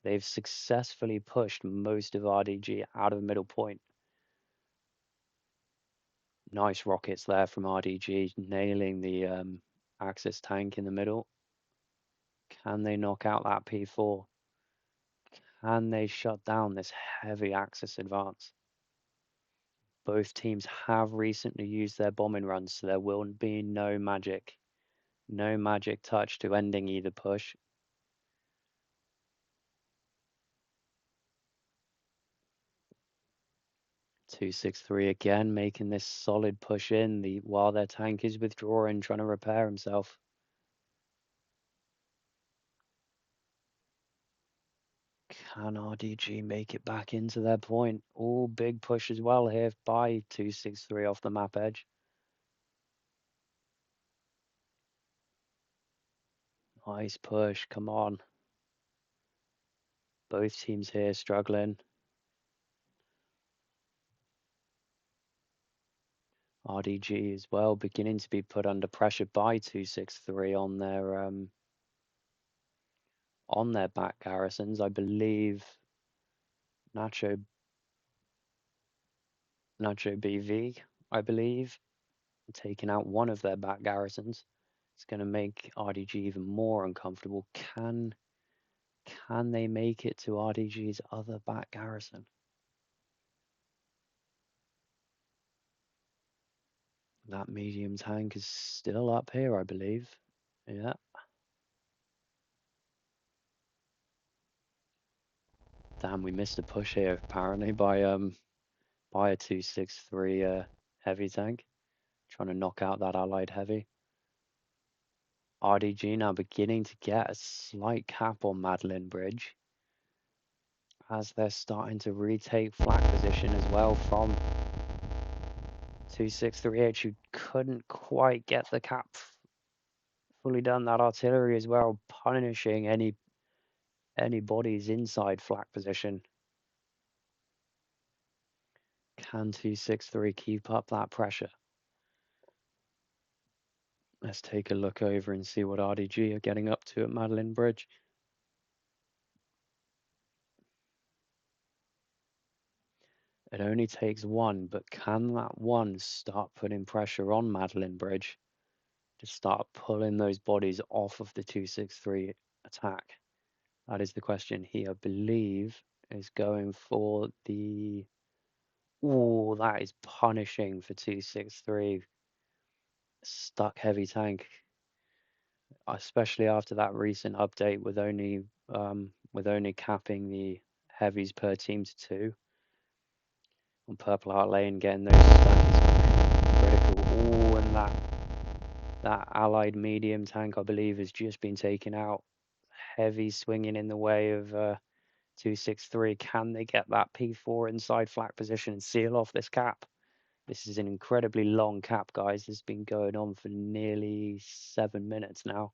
S1: They've successfully pushed most of RDG out of middle point. Nice rockets there from RDG, nailing the Axis tank in the middle. Can they knock out that P4? Can they shut down this heavy Axis advance? Both teams have recently used their bombing runs, so there will be no magic touch to ending either push. 263 again making this solid push in while their tank is withdrawing, trying to repair himself. Can RDG make it back into their point? Oh, big push as well here by 263 off the map edge. Nice push, come on. Both teams here struggling. RDG as well beginning to be put under pressure by 263 on their back garrisons. I believe Nacho BV, I believe, taking out one of their back garrisons. It's going to make RDG even more uncomfortable. Can they make it to RDG's other back garrison? That medium tank is still up here, I believe. Yeah. Damn, we missed a push here apparently by a 263 heavy tank, trying to knock out that allied heavy. RDG now beginning to get a slight cap on Madeline Bridge as they're starting to retake flat position as well from 263H, who couldn't quite get the cap fully done. That artillery as well, punishing any bodies inside flak position. Can 263 keep up that pressure? Let's take a look over and see what RDG are getting up to at Madeline Bridge. It only takes one, but can that one start putting pressure on Madeline Bridge to start pulling those bodies off of the 263 attack? That is the question. He, I believe, is going for the... Oh, that is punishing for 263. Stuck heavy tank, especially after that recent update with only with only capping the heavies per team to 2. On Purple Heart Lane, getting those stuck is critical. Oh, and that allied medium tank, I believe, has just been taken out. Heavy swinging in the way of 263. Can they get that P4 inside flat position and seal off this cap? This is an incredibly long cap, guys. This has been going on for nearly 7 minutes now.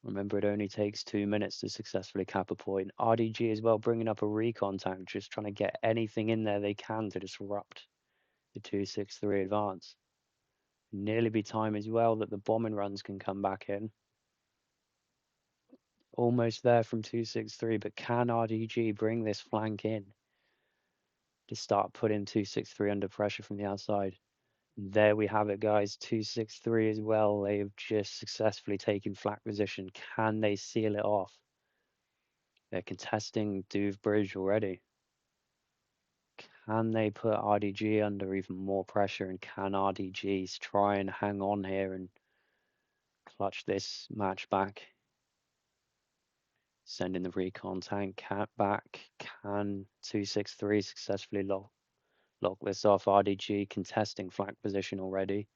S1: Remember, it only takes 2 minutes to successfully cap a point. RDG as well, bringing up a recon tank, just trying to get anything in there they can to disrupt the 263 advance. Nearly be time as well that the bombing runs can come back in. Almost there from 263, but can RDG bring this flank in to start putting 263 under pressure from the outside? There we have it, guys. 263 as well. They have just successfully taken flat position. Can they seal it off? They're contesting Douve Bridge already. Can they put RDG under even more pressure? And can RDG try and hang on here and clutch this match back? Sending the recon tank back. Can 263 successfully lock this off? RDG contesting flank position already.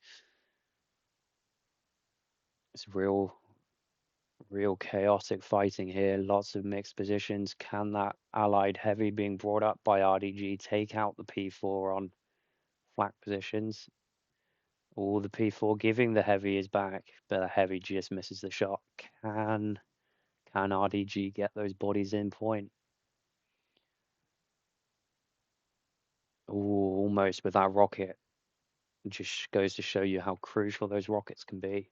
S1: It's real chaotic fighting here. Lots of mixed positions. Can that allied heavy being brought up by RDG take out the P4 on flank positions? All the P4 giving the heavy is back, but the heavy just misses the shot. Can RDG get those bodies in point? Oh, almost with that rocket. It just goes to show you how crucial those rockets can be.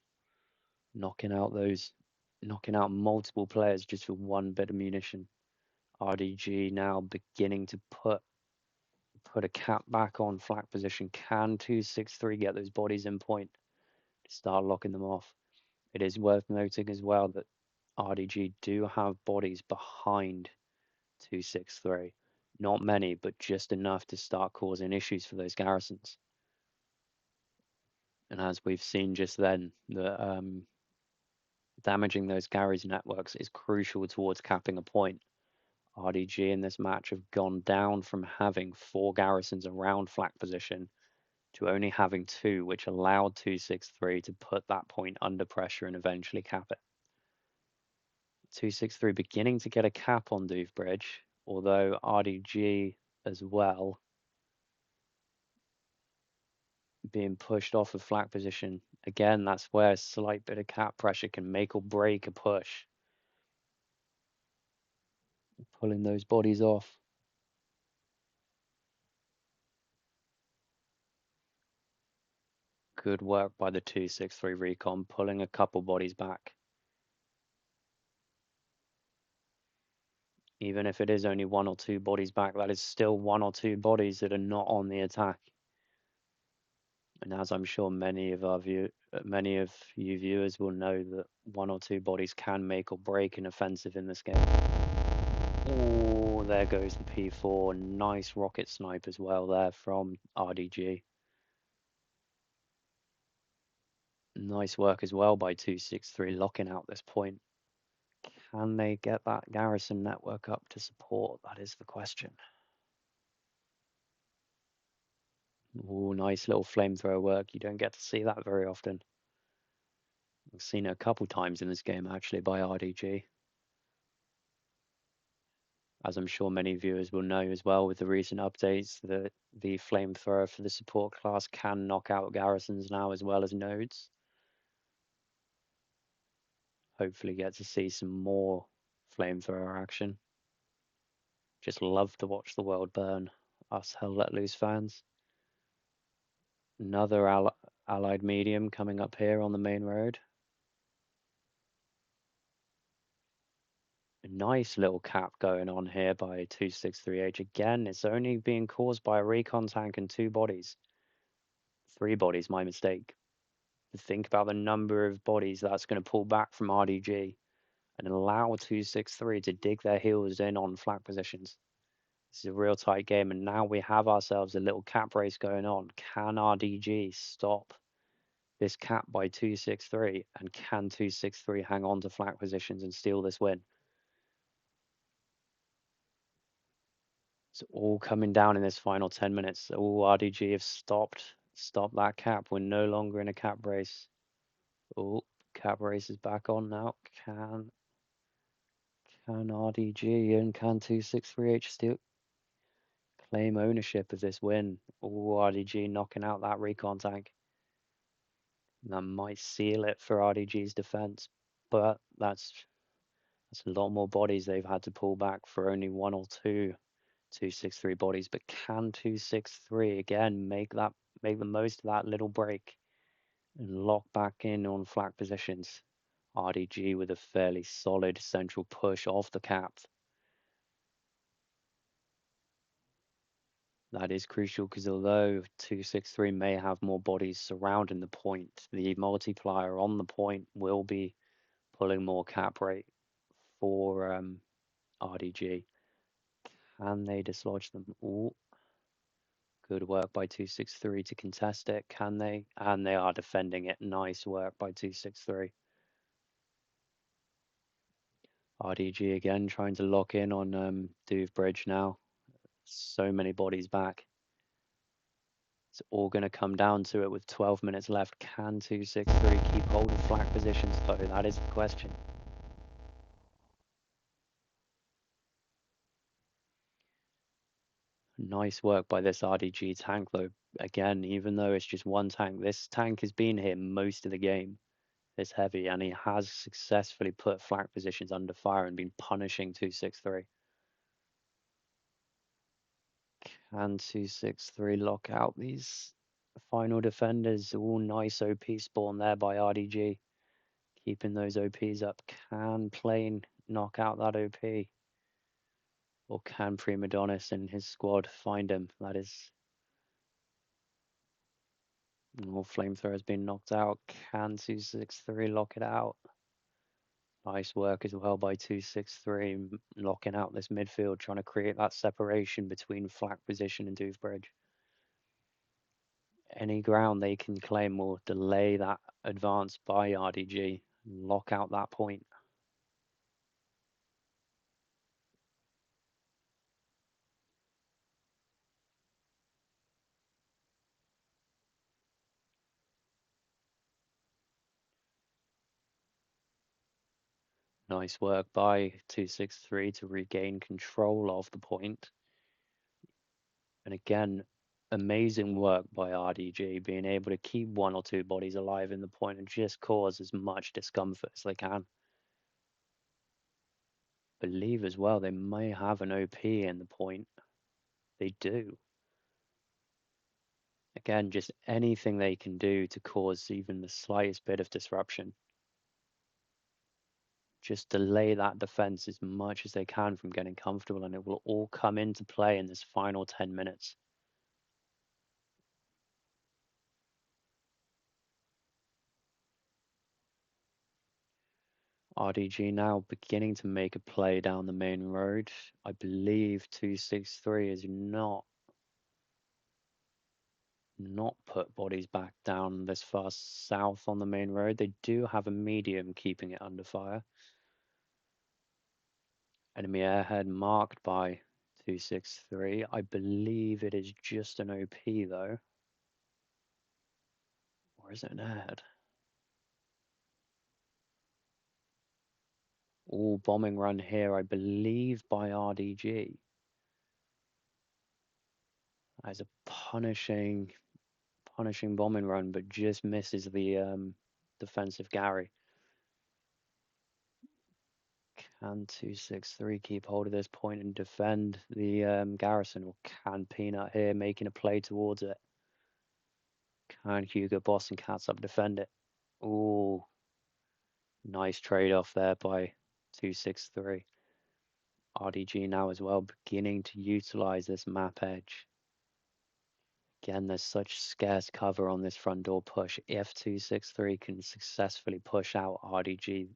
S1: Knocking out multiple players just with one bit of munition. RDG now beginning to put a cap back on flat position. Can 263 get those bodies in point to start locking them off? It is worth noting as well that RDG do have bodies behind 263. Not many, but just enough to start causing issues for those garrisons. And as we've seen just then, that damaging those garage networks is crucial towards capping a point. RDG in this match have gone down from having 4 garrisons around flat position to only having 2, which allowed 263 to put that point under pressure and eventually cap it. 263 beginning to get a cap on Douve Bridge, although RDG as well being pushed off of flat position. Again, that's where a slight bit of cap pressure can make or break a push. Pulling those bodies off. Good work by the 263 recon, pulling a couple bodies back. Even if it is only 1 or 2 bodies back, that is still 1 or 2 bodies that are not on the attack. And as I'm sure many of you viewers will know, that 1 or 2 bodies can make or break an offensive in this game. Oh, there goes the P4. Nice rocket snipe as well there from RDG. Nice work as well by 263 locking out this point. Can they get that garrison network up to support? That is the question. Oh, nice little flamethrower work. You don't get to see that very often. I've seen it a couple times in this game actually by RDG. As I'm sure many viewers will know as well, with the recent updates, that the flamethrower for the support class can knock out garrisons now as well as nodes. Hopefully get to see some more flamethrower action. Just love to watch the world burn, us Hell Let Loose fans. Another allied medium coming up here on the main road. A nice little cap going on here by 263H. Again, it's only being caused by a recon tank and 2 bodies. 3 bodies, my mistake. Think about the number of bodies that's going to pull back from RDG and allow 263 to dig their heels in on flat positions. This is a real tight game, and now we have ourselves a little cap race going on. Can RDG stop this cap by 263, and can 263 hang on to flat positions and steal this win? It's all coming down in this final 10 minutes. All RDG have stopped that cap. We're no longer in a cap race. Oh, cap race is back on now. Can RDG and can 263H still claim ownership of this win? Oh, RDG knocking out that recon tank. That might seal it for RDG's defense, but that's a lot more bodies they've had to pull back for only one or two 263 bodies. But can 263 again make the most of that little break and lock back in on flat positions? RDG with a fairly solid central push off the cap. That is crucial because although 263 may have more bodies surrounding the point, the multiplier on the point will be pulling more cap rate for RDG. Can they dislodge them? Ooh, good work by 263 to contest it. Can they? And they are defending it. Nice work by 263. RDG again trying to lock in on Douve Bridge now. So many bodies back. It's all going to come down to it with 12 minutes left. Can 263 keep hold of flag positions though? That is the question. Nice work by this RDG tank though. Again, even though it's just one tank, this tank has been here most of the game. This heavy, and he has successfully put flag positions under fire and been punishing 263. Can 263 lock out these final defenders? All nice OP spawn there by RDG. Keeping those OPs up. Can Plane knock out that OP? Or can Primadonis and his squad find him? That is... All Flamethrower has been knocked out. Can 263 lock it out? Nice work as well by 263, locking out this midfield, trying to create that separation between flat position and Douve Bridge. Any ground they can claim will delay that advance by RDG, lock out that point. Nice work by 263 to regain control of the point. And again, amazing work by RDG, being able to keep one or two bodies alive in the point and just cause as much discomfort as they can. Believe as well they may have an OP in the point. They do. Again, just anything they can do to cause even the slightest bit of disruption. Just delay that defense as much as they can from getting comfortable, and it will all come into play in this final 10 minutes. RDG now beginning to make a play down the main road. I believe 263 is not put bodies back down this far south on the main road. They do have a medium keeping it under fire. Enemy airhead marked by 263. I believe it is just an OP though. Or is it an airhead? All bombing run here, I believe, by RDG. As a punishing bombing run, but just misses the defensive Gary. Can 263 keep hold of this point and defend the garrison, or can Peanut here making a play towards it? Can Hugo Boss and Catsup defend it? Ooh, nice trade-off there by 263. RDG now as well beginning to utilize this map edge. Again, there's such scarce cover on this front door push. If 263 can successfully push out RDG,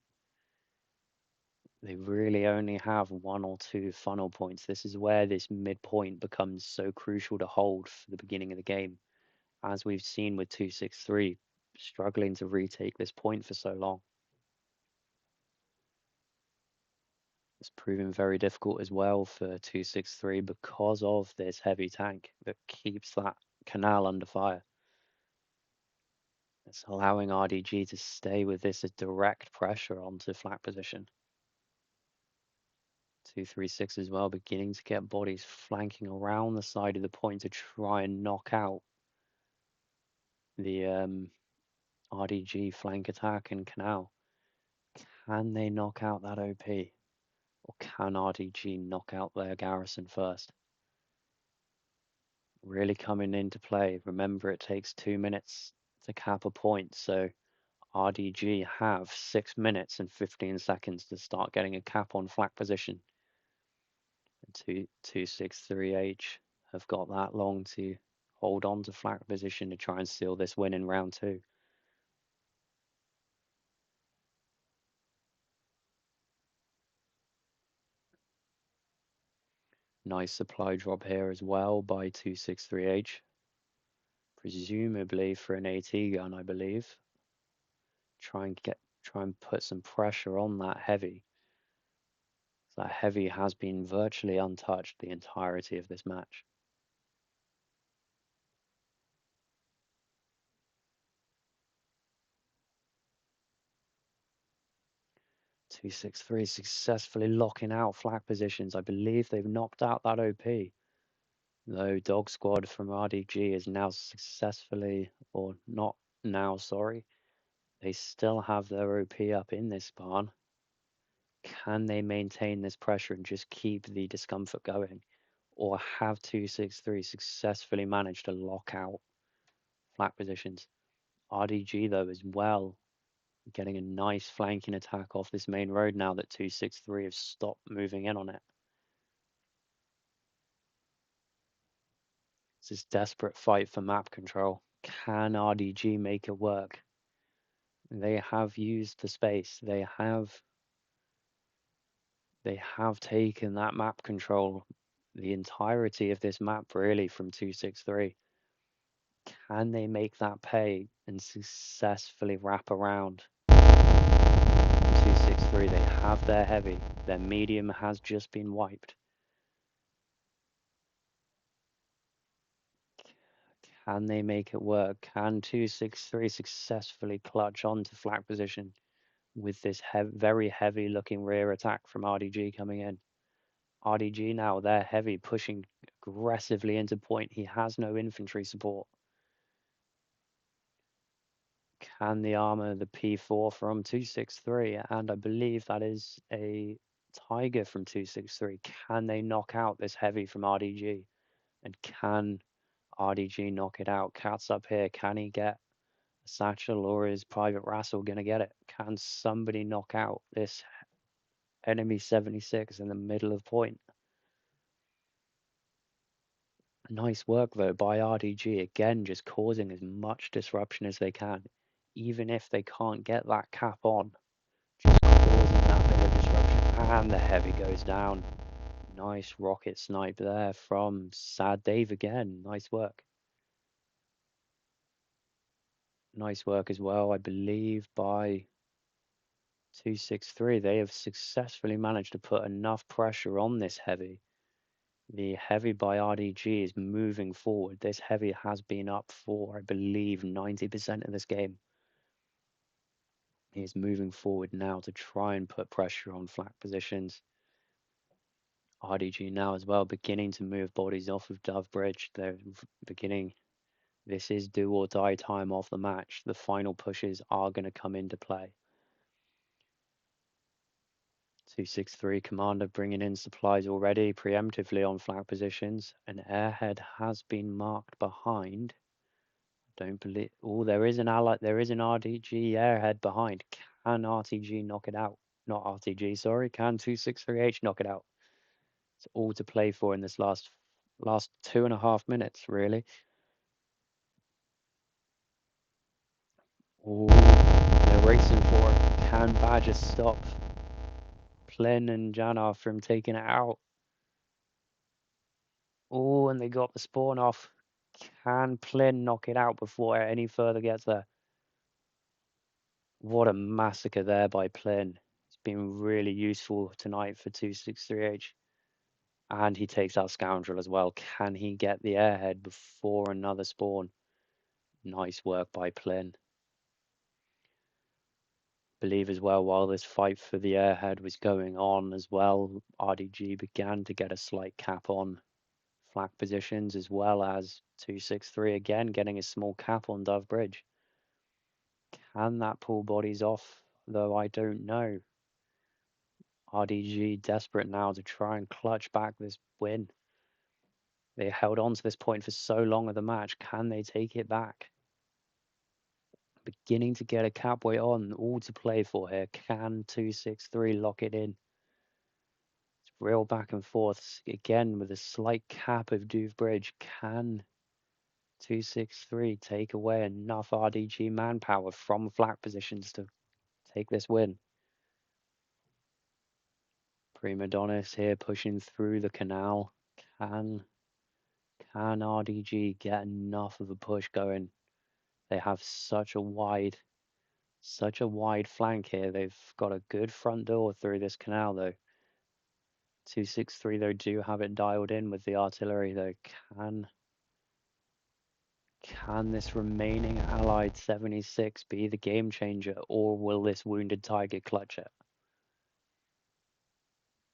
S1: they really only have one or two funnel points. This is where this midpoint becomes so crucial to hold for the beginning of the game. As we've seen with 263, struggling to retake this point for so long. It's proving very difficult as well for 263 because of this heavy tank that keeps that canal under fire. It's allowing RDG to stay with this direct pressure onto flat position. 236 as well, beginning to get bodies flanking around the side of the point to try and knock out the RDG flank attack and canal. Can they knock out that OP? Or can RDG knock out their garrison first? Really coming into play. Remember, it takes 2 minutes to cap a point, so RDG have 6 minutes and 15 seconds to start getting a cap on flat position. And 263H have got that long to hold on to flat position to try and seal this win in round 2. Nice supply drop here as well by 263H. Presumably for an AT gun, I believe. Try and put some pressure on that heavy. That heavy has been virtually untouched the entirety of this match. 263 successfully locking out flat positions. I believe they've knocked out that OP. Though Dog Squad from RDG is now successfully, or not now, sorry. They still have their OP up in this barn. Can they maintain this pressure and just keep the discomfort going? Or have 263 successfully managed to lock out flat positions? RDG, though, as well, getting a nice flanking attack off this main road now that 263 have stopped moving in on it. It's this desperate fight for map control. Can RDG make it work? They have used the space. They have taken that map control, the entirety of this map really from 263. Can they make that pay and successfully wrap around 263? They have their heavy. Their medium has just been wiped. Can they make it work? Can 263 successfully clutch onto flat position with this very heavy looking rear attack from RDG coming in? RDG now, they're heavy, pushing aggressively into point. He has no infantry support. Can the armor the P4 from 263? And I believe that is a Tiger from 263. Can they knock out this heavy from RDG? And can RDG knock it out? Cat's up here. Can he get a satchel, or is Private Rassel going to get it? Can somebody knock out this enemy 76 in the middle of point? Nice work though by RDG, again just causing as much disruption as they can, even if they can't get that cap on, just causing that bit of disruption. And the heavy goes down. Nice rocket snipe there from Sad Dave again. Nice work. Nice work as well, I believe, by 263. They have successfully managed to put enough pressure on this heavy. The heavy by RDG is moving forward. This heavy has been up for, I believe, 90% of this game. He is moving forward now to try and put pressure on flat positions. RDG now as well, beginning to move bodies off of Dove Bridge. They're beginning. This is do or die time of the match. The final pushes are going to come into play. 263 Commander bringing in supplies already preemptively on flat positions. An airhead has been marked behind. Don't believe. Oh, there is an ally. There is an RDG airhead behind. Can RTG knock it out? Not RTG, sorry. Can 263H knock it out? It's all to play for in this last 2.5 minutes, really. Oh, they're racing for it. Can Badger stop Plin and Jannar from taking it out? Oh, and they got the spawn off. Can Plin knock it out before any further gets there? What a massacre there by Plin. He's been really useful tonight for 263H. And he takes out Scoundrel as well. Can he get the airhead before another spawn? Nice work by Plin. Believe as well, while this fight for the airhead was going on as well, RDG began to get a slight cap on flak positions, as well as 263 again getting a small cap on Dove Bridge. Can that pull bodies off? Though I don't know. RDG desperate now to try and clutch back this win. They held on to this point for so long of the match. Can they take it back? Beginning to get a cap weight on, all to play for here. Can 263 lock it in? It's real back and forth again with a slight cap of Dove Bridge. Can 263 take away enough RDG manpower from flak positions to take this win? Prima Donnis here pushing through the canal. Can RDG get enough of a push going? They have such a wide flank here. They've got a good front door through this canal though. 263 though do have it dialed in with the artillery though. Can this remaining allied 76 be the game changer, or will this wounded tiger clutch it?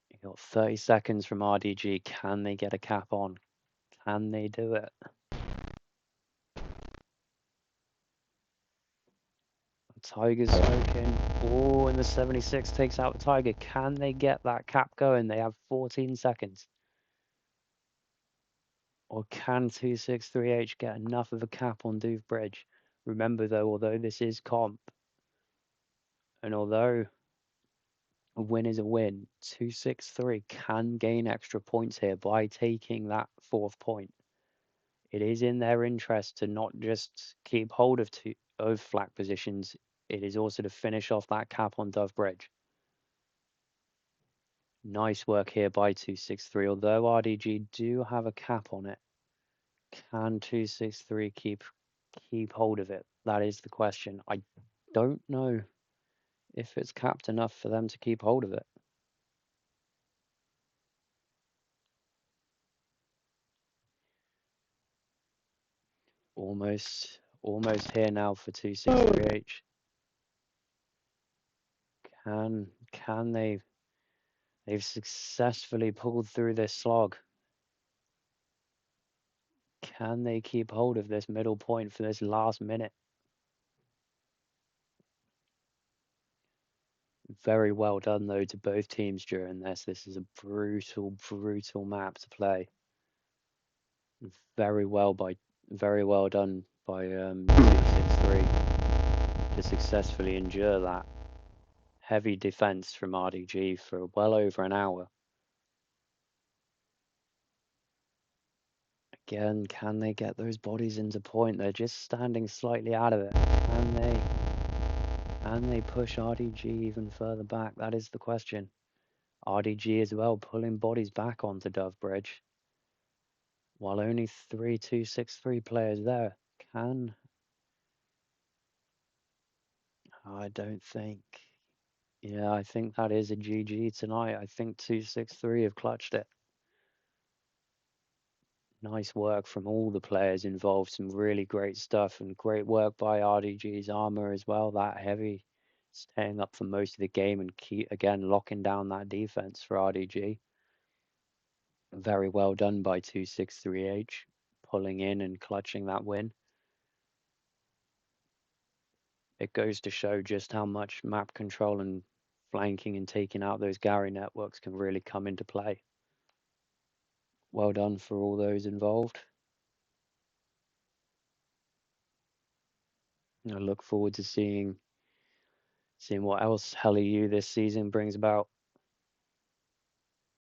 S1: You got 30 seconds from RDG. Can they get a cap on? Can they do it? Tiger's smoking. Oh, and the 76 takes out the Tiger. Can they get that cap going? They have 14 seconds. Or can 263H get enough of a cap on Dove Bridge? Remember though, although this is comp, and although a win is a win, 263 can gain extra points here by taking that 4th point. It is in their interest to not just keep hold of flak positions, it is also to finish off that cap on Dove Bridge. Nice work here by 263, although RDG do have a cap on it. Can 263 keep hold of it? That is the question. I don't know if it's capped enough for them to keep hold of it. Almost here now for 263H. Can they've successfully pulled through this slog? Can they keep hold of this middle point for this last minute? Very well done though to both teams during this. This is a brutal map to play. Very well done by 263 to successfully endure that heavy defense from RDG for well over an hour. Again, can they get those bodies into point? They're just standing slightly out of it. Can they push RDG even further back? That is the question. RDG as well pulling bodies back onto Dove Bridge. While only 263 players there. I don't think. Yeah, I think that is a GG tonight. I think 263 have clutched it. Nice work from all the players involved. Some really great stuff and great work by RDG's armor as well. That heavy, staying up for most of the game and locking down that defense for RDG. Very well done by 263H, pulling in and clutching that win. It goes to show just how much map control and flanking and taking out those Gary networks can really come into play. Well done for all those involved. I look forward to seeing what else HellEU this season brings about.